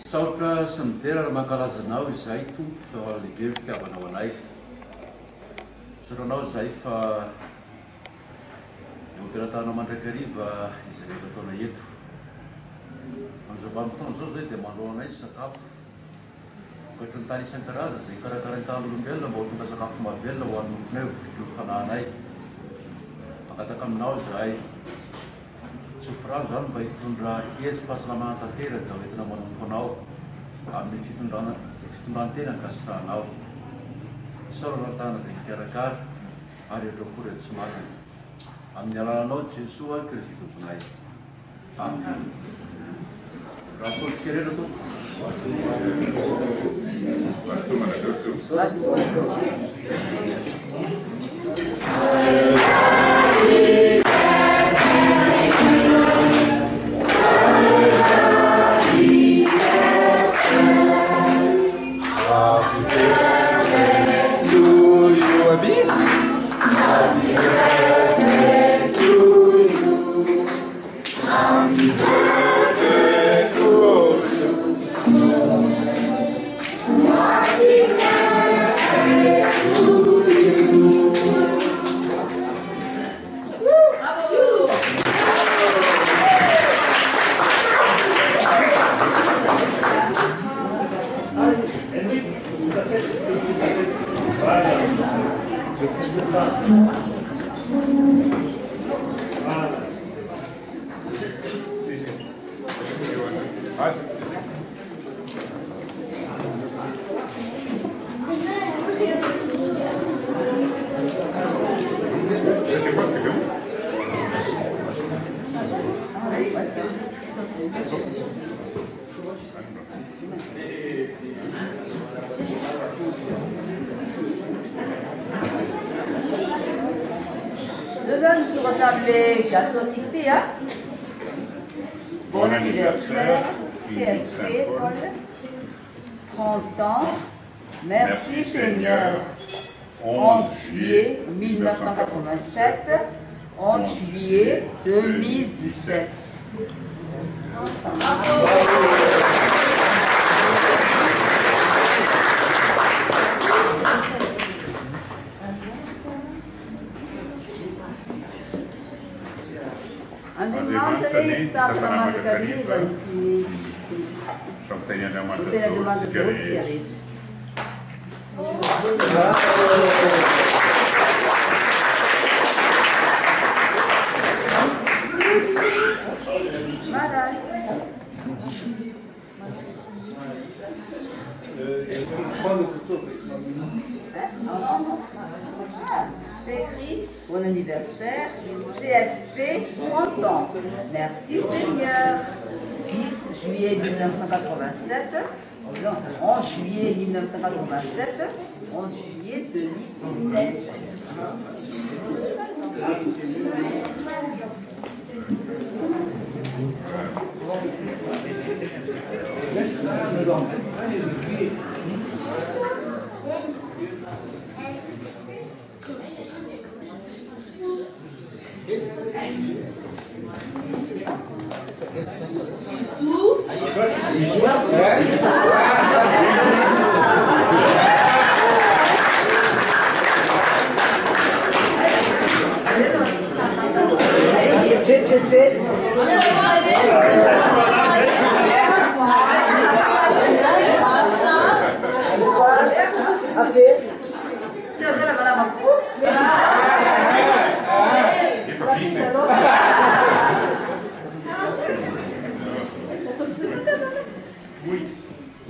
Saotra sy midera raha mankalazanao izay tompo fa lehibe fitiavanao anay. Soranao izay fa ny operatana mandrakariva izay rehetra taona eto. Amin'izao vanim-potoana izao zay dia manao anay sakafo ankoatry ny tany isan-karazany izay karakarain'ny tan'olombelona mba ho tonga sakafo mahavelona ho an'ny nofonay ho vidiko ny fanahinay. Mangataka aminao izahay sofrano zany mba hitondra hery fahasalamana tanteraka entina manompo anao amin'ny fitondrantena ny kasitrahanao. Isaorana tana izay hikarakara ary edraokory tsy marina. Amin'ny alalanao Jesoa Kristy tomponay. Amen. Raha ataontsika rehetra tompo. Les gâteaux tiquetés, hein? Bon anniversaire, CSP, Paul. 30 ans. Merci Seigneur. 11 juillet 1987, 11 juillet 2017. Andriamanitany tafana mandrakariva tena Andriamanitra daholo tsika rehetra. Maralho. c'est écrit bon anniversaire, CSP 30 ans. Merci Seigneur. 10 juillet 1987, non, 11 juillet 1987, 11 juillet 2017.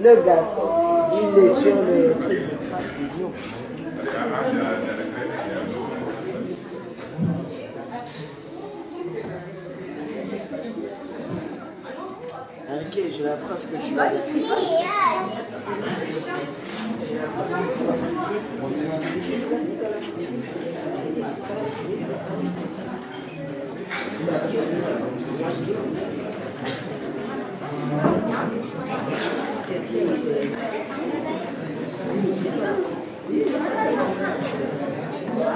Le garçon, il est sur le truc de transfusion. Ok, j'ai la preuve que tu vas.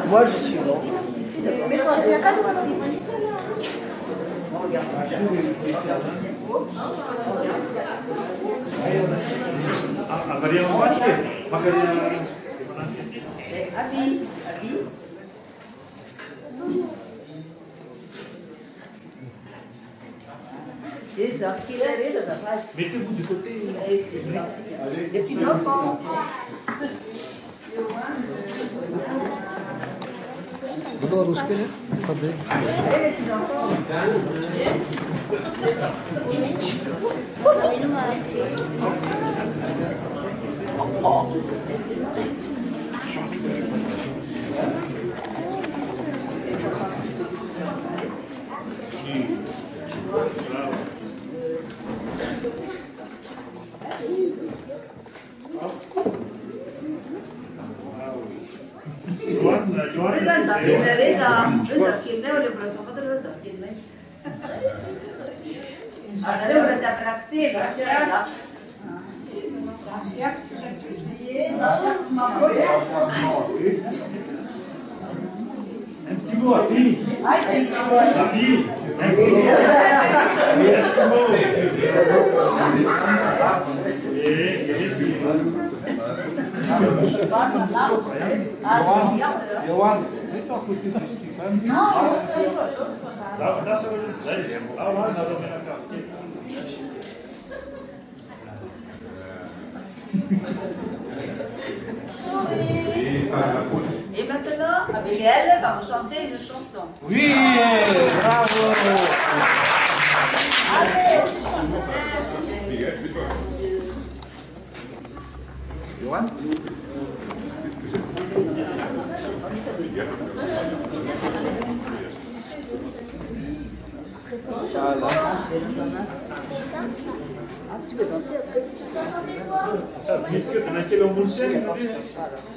Moi, je suis bon. Mais toi, il n'y a pas de Mettez-vous du côté. Les petits enfants. Bunlar Ruski ne? Tabii. Un petit mot, Happy. Happy. Un petit mot. Johan, mets-toi à côté de Stéphane. Et maintenant, avec elle, va vous chanter une chanson. Oui, bravo. Johan. Tu peux danser après. On a quel embouchure?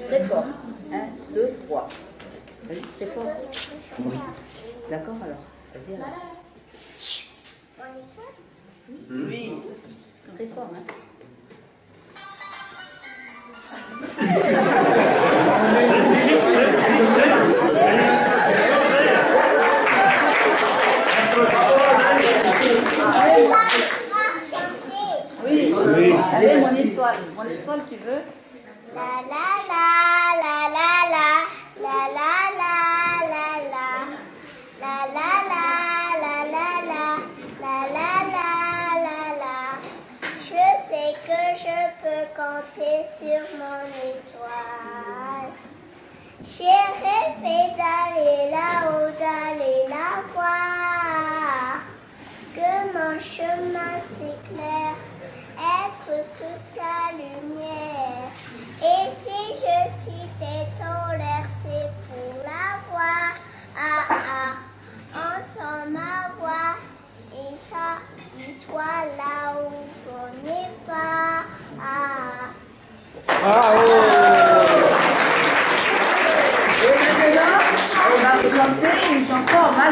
Très fort. 1, 2, 3. Vas-y, très fort. Oui. D'accord alors. Vas-y alors. Oui. Très fort, hein. Oui. Allez, mon étoile. Mon étoile, tu veux? La la la la la la la la la la la la la la la la la la la la. Je sais que je peux compter sur mon étoile. J'ai rêvé d'aller là-haut, d'aller la voir. Que mon chemin s'éclaire, être sous sa lumière. Et si je suis tête en l'air, c'est pour la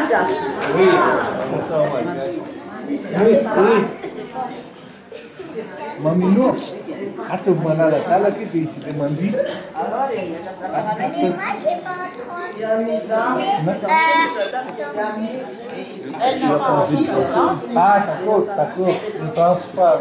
Malgache. Oui, bonsoir Malgache. Oui, oui. Mamino, atau mana la tala qui décide de manger. Mais moi, j'ai pas entendu. Ah, d'accord, d'accord. Ne pense pas.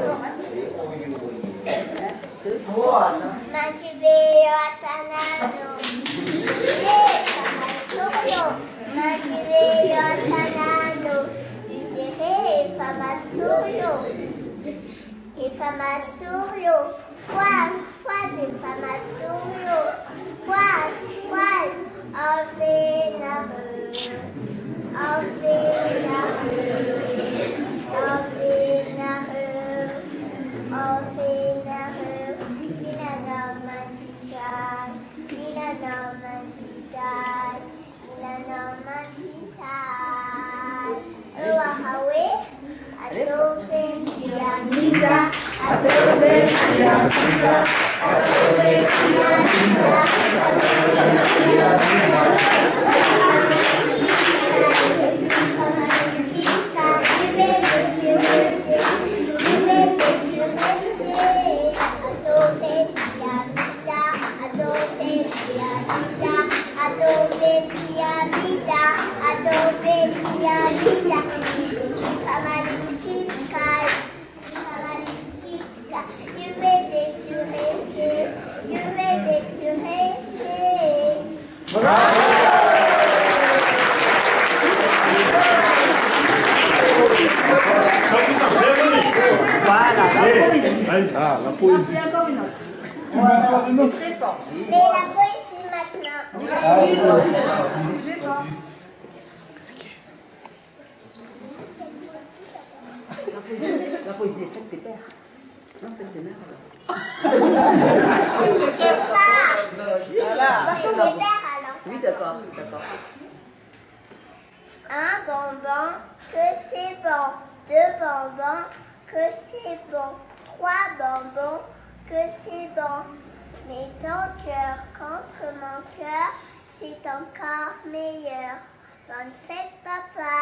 Ah, la poésie. C'est encore une autre. Très fort. Mais la poésie maintenant. La poésie est faite des pères. Non, faite des mères. Je sais pas. Voilà. Des pères alors. Oui, d'accord, d'accord. Un bonbon, que c'est bon. Deux bonbons, que c'est bon. Trois bonbons, que c'est bon. Mais ton cœur contre mon cœur, c'est encore meilleur. Bonne fête, papa.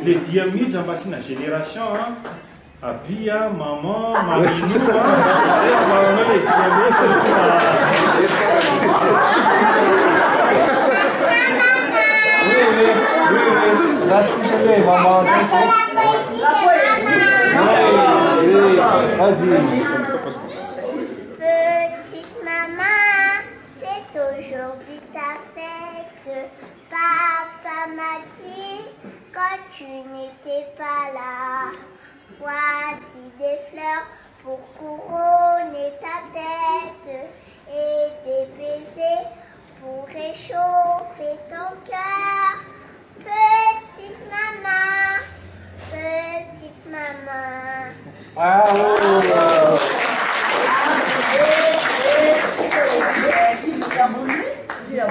Les diamètres en passant la génération, Abia, maman, Maminou, les diamètres. Maman. Petite maman, c'est aujourd'hui ta fête. Papa m'a dit quand tu n'étais pas là. Voici des fleurs pour couronner ta tête et des baisers pour réchauffer ton cœur. Petite maman, petite maman. Ah, oh,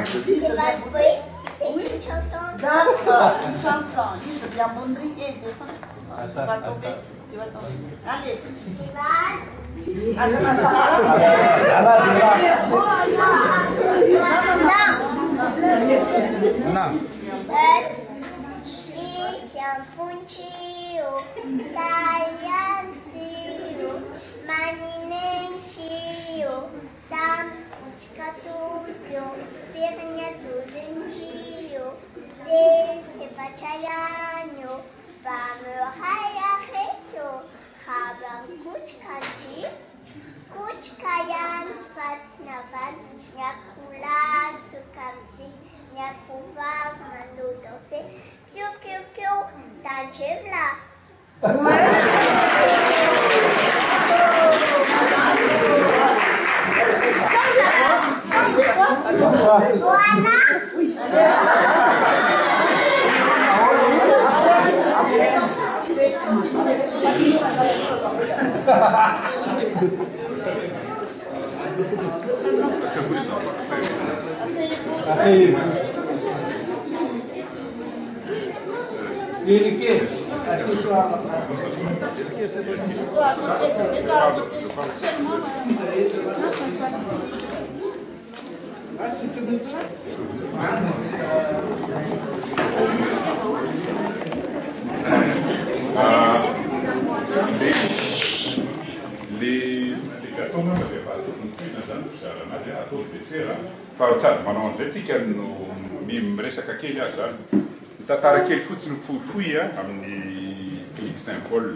C'est pas une poésie, c'est une chanson. D'accord, une chanson. Dis bien Mondri et descends. Tu vas tomber. Tu vas tomber. Allez. Non. Siamo puncio, saiancio, maninencio, sampucatulio, firniatudencio, desse bacciaiano, vamo hayareto, habang kuchkanchi, kuchkayan fatnavan, nyakulan sukamsi, nyakuvav mando danser. Piu, piu, piu, t'as un gym là. Voilà. Ele que fa tsady manao an'izay tsika no miresaka kely azy zany mitantara kely fotsiny fohifohy amin'ny clique Saint Paul.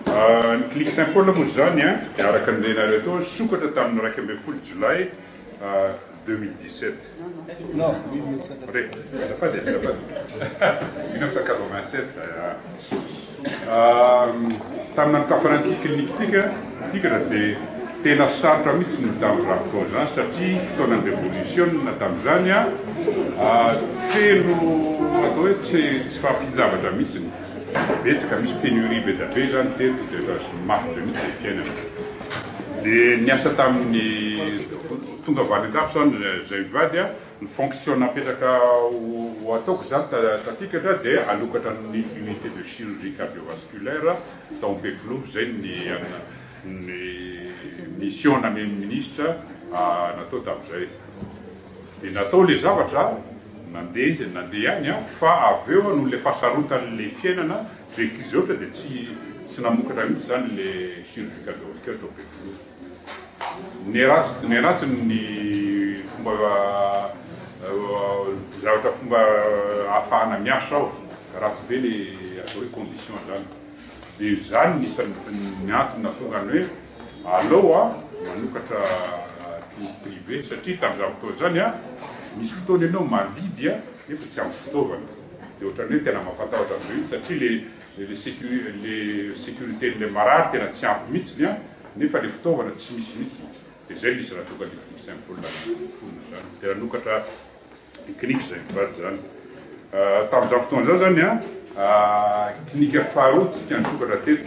Ny clique Saint Paul moa zany dia araka ny renareo tao sokatra tamin'ny 1 Jolay 2017. Non, 1987. Tamina nikafanan'ity clinique tika dia tena sarotra mihitsy ny tamin'izany fotoana zany satria fotoana révolution tamin'izany feno atao hoe tsy fampinjavatra mihitsy betsaka misy pénurie be da be zany teto dia mafy be mihitsy fiainana. Dia niasa tamin'ny tonga avany andafy zany zay vady ny fonction napetraka ho ataoko zany tatika dra dia alokatra ny unité de chirurgie cardiovasculaire tao Ampeflo zay ny mission na ministre natao tamin'izay. Dia natao le zavatra nandeha any fa avy eo no le fahasarotan'le fiainana vécu zay ohatra dia tsy namokatra mihitsy zany le chirurgie cardiovasculaire tao Ampeflo. Neratsy ny fomba zavatra fomba ahafahana miasa ao ratsy be le atao hoe condition zany. Dia zany nisan'ny antony tonga ny hoe aleo manokatra clinique privé satria tamin'izany fotoana zany misy fotoana ianao mandidy nefa tsy ampy fitaovana. Dia ohatrany hoe tena mampatahotra be satria le sécurité-nle marary tena tsy ampy mihitsiny nefa le fitaovana tsy misy mihitsy. Dia zay nisy raha tonga le clinique Saint Paul zany tena nokatra clinique zay mivady zany. Tamin'izany fotoana zany clinique faharoa tsika nisokatra teto.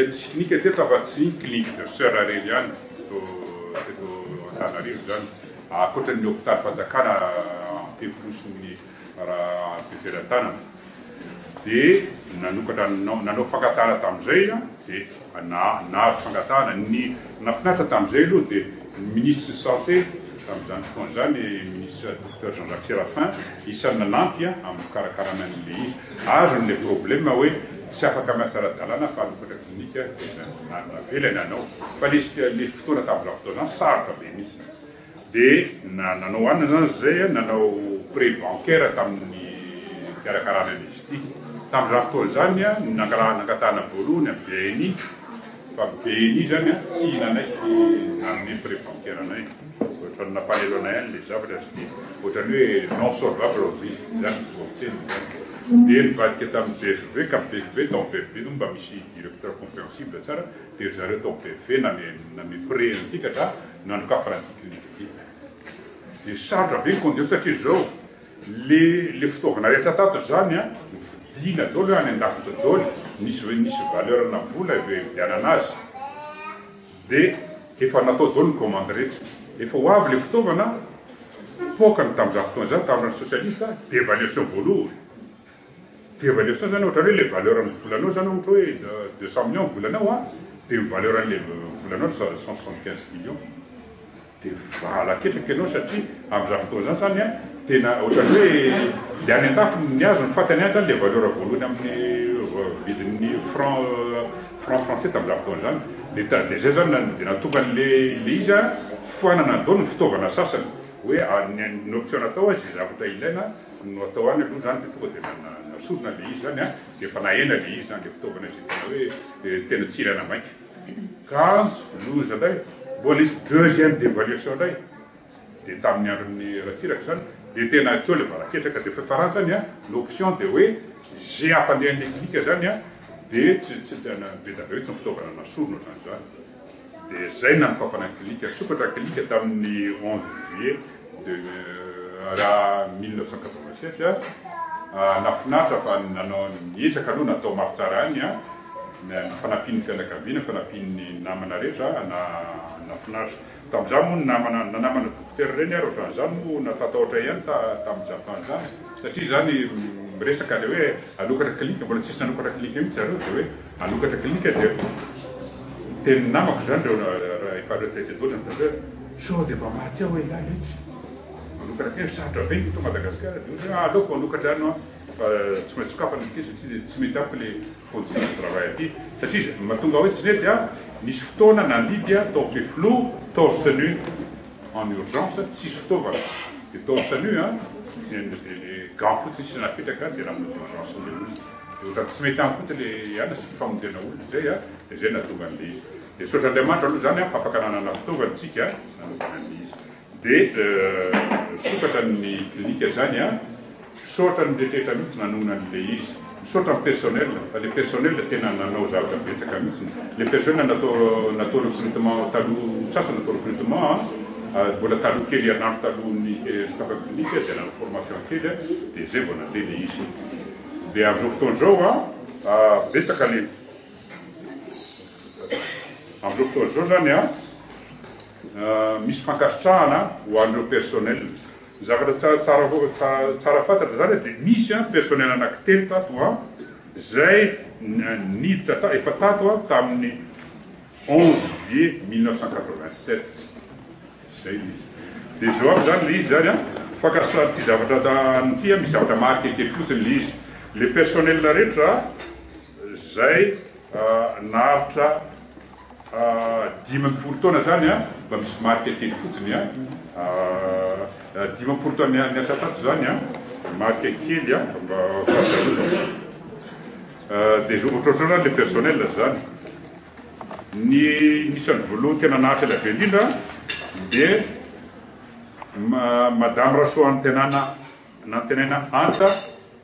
Tsy clinique teto afa-tsy clinique de Sœur Areliane teto Antananarivo zany ankoatran'ny hôpital fanjakana Ampeflo sy ny Beverantanana. Dia nanao fankatana tamin'izay dia nahazo fankatana ny nafinaritra tamin'izay aloha dia ministre santé tamin'izany fotoana zany ministre docteur Jean-Jacques Séraphin isan'ny nanampy amin'ny fikarakarana an'le izy azon'le problème hoe tsy afaka miasa ara-dalàna fa alokatra clinique navelany anao fa le fotoana tamin'izany fotoana zany sarotra be mihitsy. Dia nanao anina zany zay nanao prêt bancaire tamin'ny fikarakarana an'izy ity. Tamin'izany fotoana zany nangatahana voalohany BNI fa BNI zany tsy nanaiky nanome prêt bancaire anay. Ohatrany nampalelo anay any le zavatra sy ohatrany hoe non solvable au risque zany volontény zany. Dia nivadika tamin'ny BFV ka BFV tao BFV no mba misy directeur compréhensible tsara dia zareo tao BFV name prêt an'ity ka nanokafana an'ity clinique ity. Dia sarotra be ny condition satria zao le fitaovana rehetra tato zany vidina daholo any an-dafitra daholo nisy valeur na vola vidiana anazy. Dia efa natao daholo ny commande rehetra. Efa ho avy le fitaovana pokany tamin'izany fotoana zany tamin'ny socialiste dévaluation voalohany. Dévaluation zany ohatra hoe le valeur ny volanao zany ohatra hoe 200 millions volanao dia ny valeur an'le volanao 175 millions. Dia valaketraka ianao satria amin'izany fotoana zany tena ohatrany hoe le any an-dafy ny azo ny fatany any zany le valeur voalohany amin'ny vidin'ny franc français tamin'izany fotoana zany. Dia zay zany dia natonga le izy foanana daholo ny fitaovana sasany hoe ny option natao zay zavatra ilaina no atao any aloha zany dia tonga dia nasorona le izy zany dia efa nahena le izy zany le fitaovana zay tena hoe tena tsy ilaina mainka. Ka loza indray mbola izy deuxième dévaluation indray dia tamin'ny andron'ny ratsiraka zany dia tena teo le valaketraka dia fafarany zany l'option dia hoe zay ampandehan'le clinique zany dia tsy be da be hoe tsy ny fitaovana nasorona zany. Dia zay nanokafana clinique sokatra clinique tamin'ny 11 juillet 1987 nafinaritra fa nanao niezaka aloha natao mafy tsara any fanampian'ny fianakaviana fanampian'ny namana rehetra nafinaritra. Tamin'izany moa namana docteur reny ohatran'izany moa natatahotra ihany tamin'izany fotoana zany satria zany miresaka le hoe alokatra clinique mbola tsisy nanokatra clinique mihitsy zareo dia hoe alokatra clinique dia teny namako zany efa retraité daholo ny tavela sao dia mba maty aho elaly etsy manokatra tena sarotra be to Madagasikara dia aleoko manokatra ano fa tsy maintsy sokafana aty satria tsy mety amiko le condition de travail aty satria mahatonga hoe tsy nety a nisy fotoana nandidy a taoko hoe flou torse nu en urgence tsisy fitaovana dia torse nu a gant fotsiny sy napetraka dia namonjy urgence le olona dia ohatra tsy mety amiko fotsiny le ana sy famonjena olona zay a dia zay nahatonga an'le izy dia sotr'Andriamanitra aloha zany a fa afaka nanana fitaovantsika nanovana an'le izy dia sokatra ny klinika zany a misaotra ny rehetrarehetra mihitsy nanona an'le izy misaotra ny personnel fa le personnel tena nanao zavatra betsaka mihitsy le personnel natao recrutement taloha sasany natao recrutement mbola taloha kely herinandro talohan'ny sokafa klinika dia nana formation kely dia zay vao nandeha le izy dia amin'izao fotoana zao betsaka le amin'izao fotoana zao zany a misy fankasitrahana ho an'ireo personnel zavatra tsara fantatra zany dia misy personnel anankitelo tato a zay niditra efa tato a tamin'ny 11 juillet 1987 zay izy dia zao aby zany le izy zany a fankasitrahana ty zavatra nyty misy zavatra marqué kely fotsiny le izy le personnel rehetra zay naharitra 15 taona zany a mba misy marqué kely fotsiny a 15 taona niasa tato zany a marqué kely a mba dia ohatr'ohatra zany le personnel zany ny nisan'ny voalohany tena nahatra ela be indrindra dia madame Raso nantenana Anta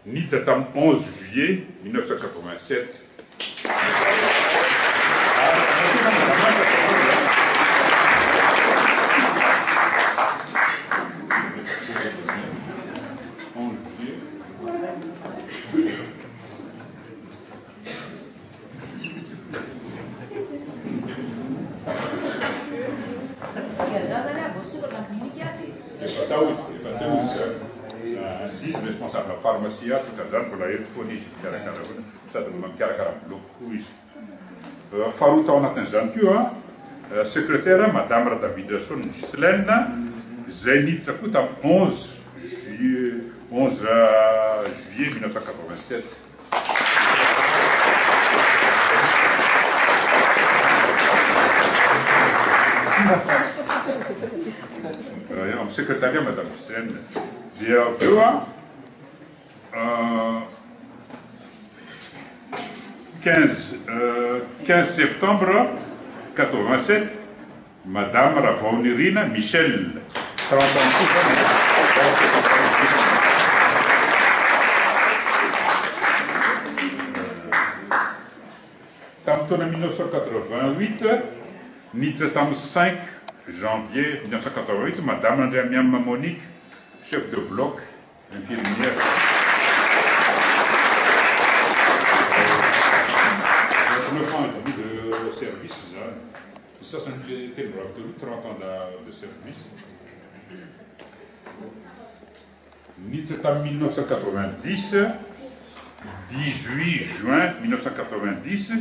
niditra tamin'ny 11 juillet 1987 responsable pharmacie tout zany mbola eto foana izy mikarakara sady mikarakara bloco izy faharoa tao anatin'izany koa secrétaire madame David Rason Gislaine zay niditra koa tamin'ny 11 juillet 1987 amin'ny secrétariat madame Gislaine dia aveo 15 septembre 87 madame Ravaunirina Michel 30 ans tamin'ny taona 1988 niditra tamin'ny 5 janvier 1988 madame Andriamiam Monique chef de bloc infirmière de service, ça c'était le 30 ans de service. Niditra en 1990, 18 juin 1990,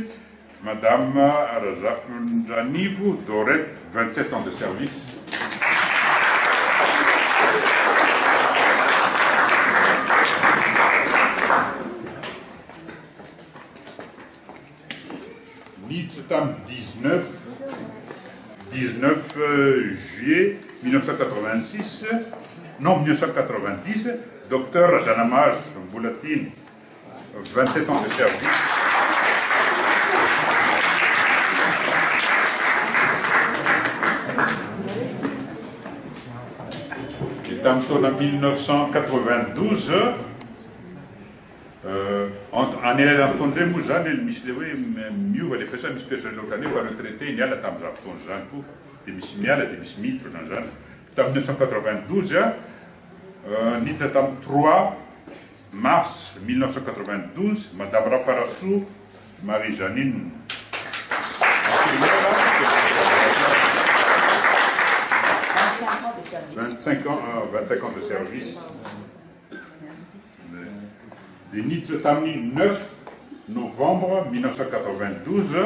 Madame Rajafundjanivou Dorette, 27 ans de service. Niditra 19 juillet 1986, non 1990, docteur Janamaj Boulatine, 27 ans de service. Et en 1992, anelala fotoana moa zany misy le hoe miova le fiasa misy personnel ohatrany hoe fa retraité niala tamin'izany fotoana zany koa dia misy miala dia misy miditra ohatran'izany tamin'ny 1992 niditra tamin'ny 3 mars 1992 madame Rafarassou Marie-Janine 25 ans de service. Niditra tamin'ny 9 novembre 1992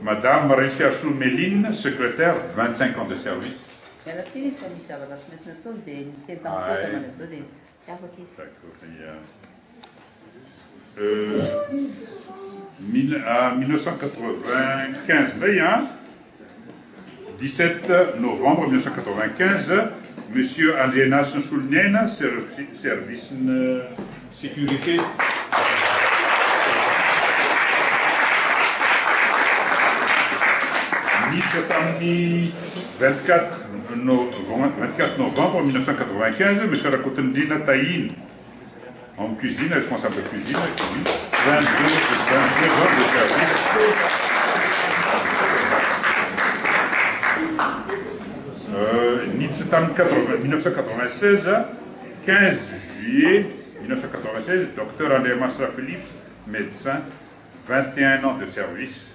Madame Marie-Pierre Soumeline, secrétaire, 25 ans de service. Mialatsiny fa misy zavatra tsy maintsy natao dia niteny tamin'ny fosamana zao dia tsy afaka izy. À 1995, hein, 17 novembre 1995, Monsieur Andreas Soulnien, service sécurité. Ni 24 novembre 1995, M. Rakotendina Taïn, en cuisine, responsable de cuisine, 22 ans de service. Nitzetam 1996, 15 juillet 1996, Dr André Massa Philippe, médecin, 21 ans de service.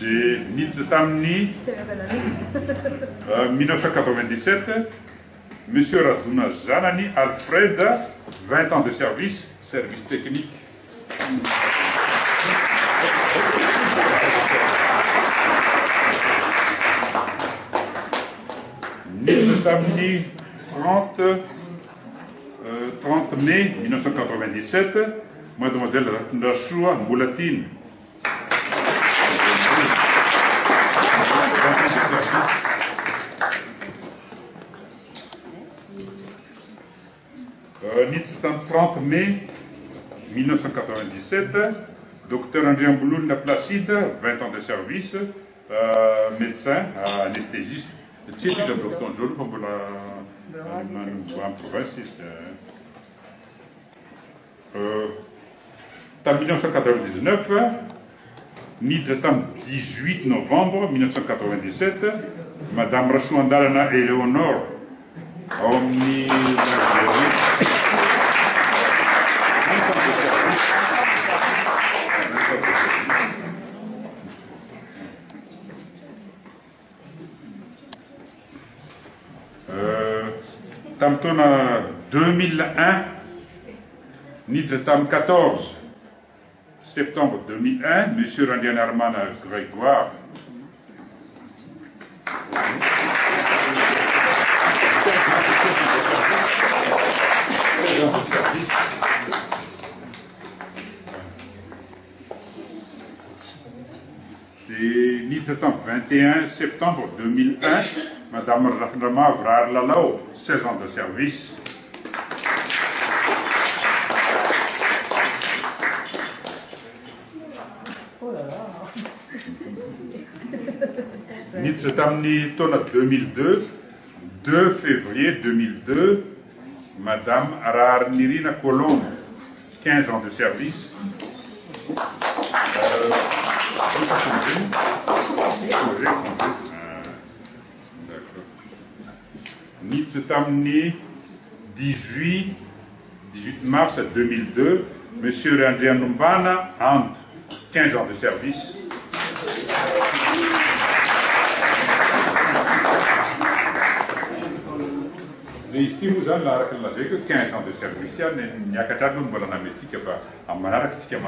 De Nitzetamni, 1997, Monsieur Razuna Zanani Alfred, 20 ans de service, service technique. Nitzetamni, 30 mai 1997, Mademoiselle Rachua Moulatine. Nitzetam 30 mai 1997, Dr André Mbouloun Placide, 20 ans de service, médecin, anesthésiste. C'est déjà docteur Joule pour en province. En 1999, Nitzetam 18 novembre 1997, Madame Rachouandalana Eleonore, Omni. Tamtona 2001, Nitzetam 14 septembre 2001, Monsieur Randian Arman Grégoire. C'est Nitzetam 21 septembre 2001, Madame Rafnama Vrar Lalao, 16 ans de service. Nitzetamni Tona 2002, 2 février 2002, Madame Arar Nirina Colombe, 15 ans de service. Nitzetamni 18 mars 2002, Monsieur Randian Numbana, Ant, 15 ans de service. Ici, vous avez que 15 ans de service, il n'y a qu'à faire une bonne métier, à Manarak, ce qui est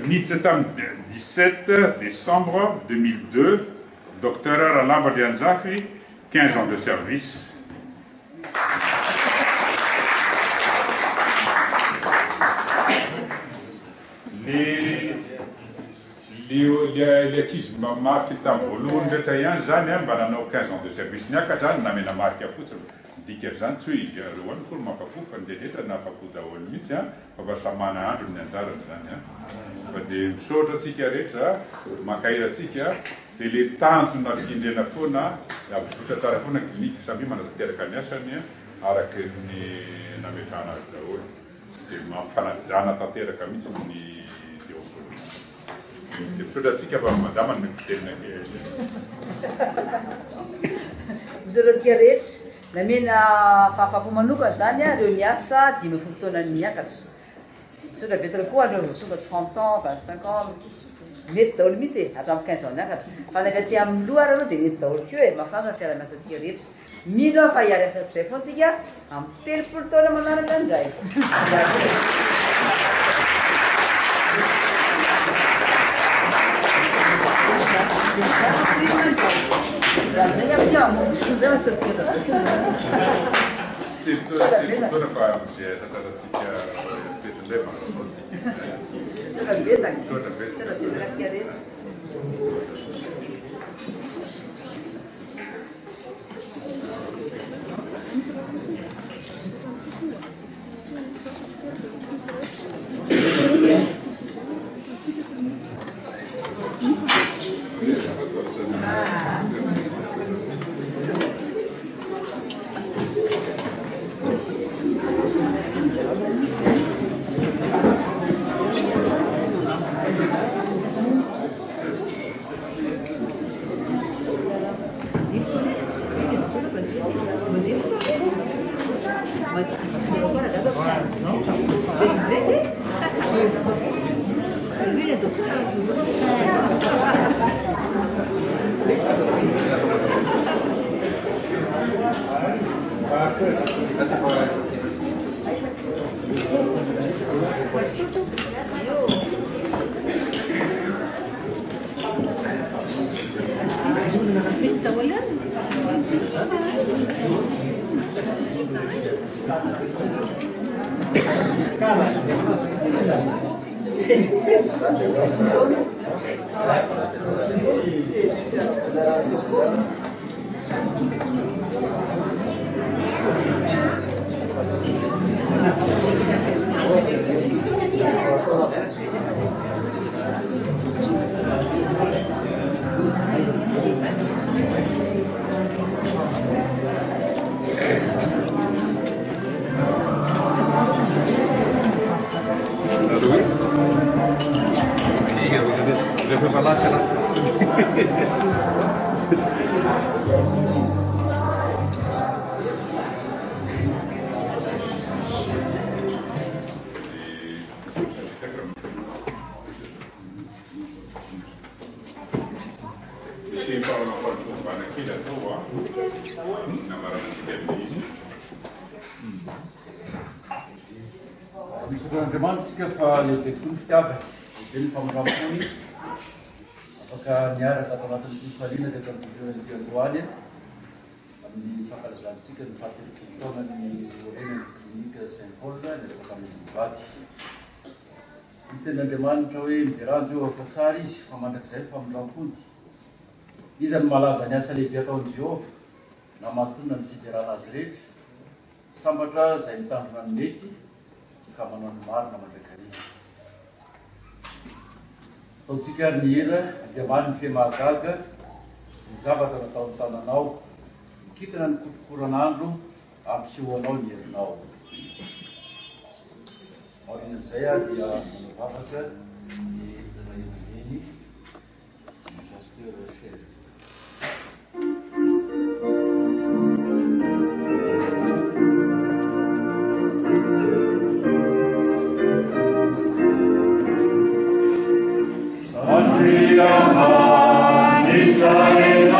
Nitzetam 17 décembre 2002, Docteur Alain Badian Zafri, 15 ans de service. Les qui marquent en volume de taillant, j'en ai 15 ans de service. Il n'y a qu'à faire une marque à foutre. Dit que j'en suis, je le vois pour ma papou, fan de l'état n'a pas pour d'avoir une mission, on va s'amana un jour n'en a des choses qui arrêtent ça, ma caïra tika, et les temps où on a quitté la faune, la bouche à la faune clinique, ça vient à la terre canadienne, à la que nous n'avons pas la haute, et ma fanazana à terre canadienne. Sudah tiga madame Mizorotsikaretsy namena fahafapo manoka zany a reo niasa 10 taona niakatra. Sotra betsaka koa reo soka 30 ans, 25 ans. mety daholo mihitsy e hatramin'ny 15 ans miakatra fa ny akaty amin'ny loha ary aloha dia mety daholo keo e mafantatra fiara-miasantsika rehetra mino fa hiary asatrizay foantsika amin'ny 30 taona manaraka indray Andriamanitsika fa lehibe toy ny fitiavana dia ny famoramony afaka niaraka ato anatin'ny fifaliana dia ato amin'ny androany amin'ny fankalazantsika ny fahatelo taona ny orenany klinika Saint Paul niaraka amin'ny mivady. Ny tenin'Andriamanitra hoe mideranjo eo fa tsara izy fa mandrakizay famoram-pony. Izy ny malaza ny asa lehibe ataon'i Jehova na mahatonina ny fiderana azy rehetra sambatra izay mitandrina ny mety ka manao ny marina mandrakariana. Ataontsika ary ny ela Andriamanitra ny fe-mahagaga ny zavatra nataon'ny tananao mikitana ny kotokoran'andro ampisehoanao ny herinao. Maorinan'izay a dia manao vavaka ny ray-aman-dreny pasteur Rachel. Israel,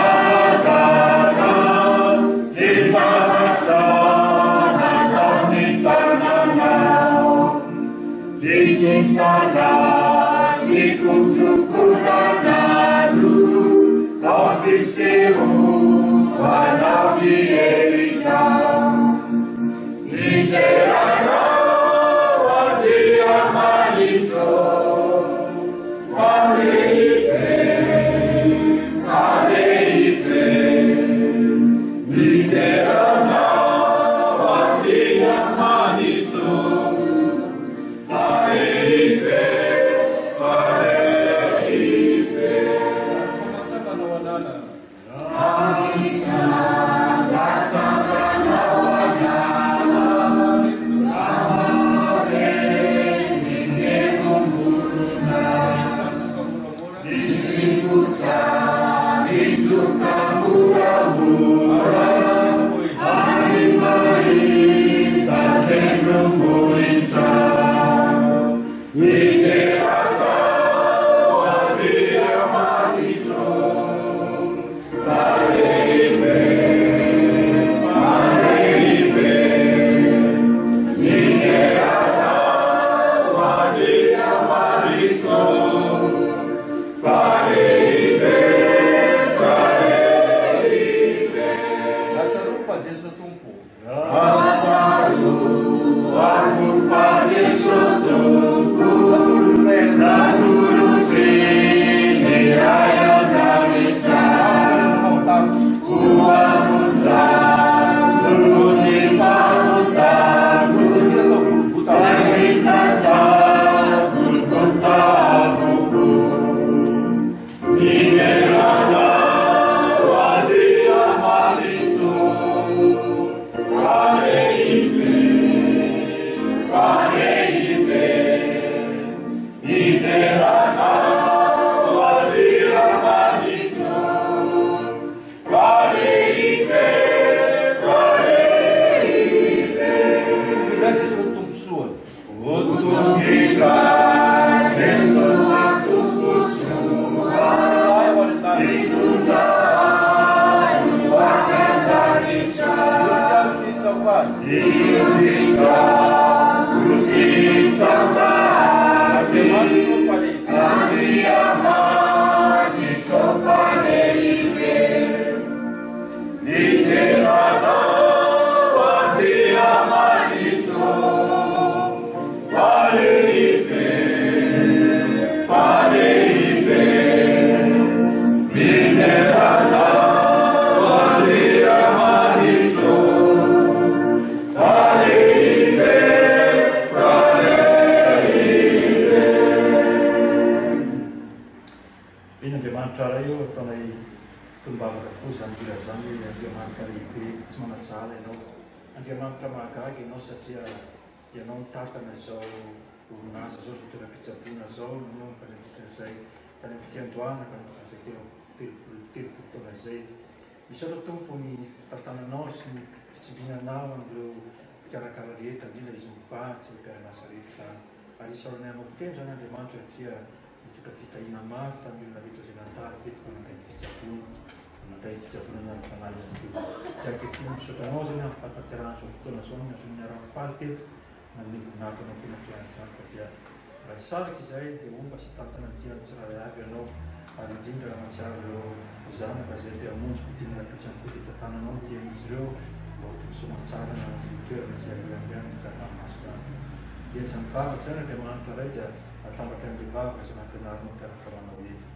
Jesu Tompo. Isolo tompony tantananao sy ny fitsinginanao amin'ireo mikarakara rehetra indrindra izy mivatsy mipiarana rehetra ary isaorany anao feno zany Andriamanitra satria mitondra fitahina maro tamin'olona rehetra izay nandalo teto manangay ny fitsaboana manangay ny fitsaboana ny fanalina teo. Dia ankehitriny misaotra anao zany amin'ny fanatanterahana izao fotoana zao ny azon'ny ara-faly teto na ny voninahitra anao mpenatrehan izany fa dia raha hisarika izay dia omba sy tantana ny tirany tsirairay avy ianao ary indrindra mahatsiaro ireo zanaka izay te hamonjy fidinana ampitsany koa dia tantananao ny tian'izy ireo mba ho tombonsoa mahatsara ny toerana izay alohan'ihany ny ranomasina. Dia izany vavaka izany Andriamanitra iray dia atambatra amin'ilay vavaka izay nampianarinao mpianatra manao hoe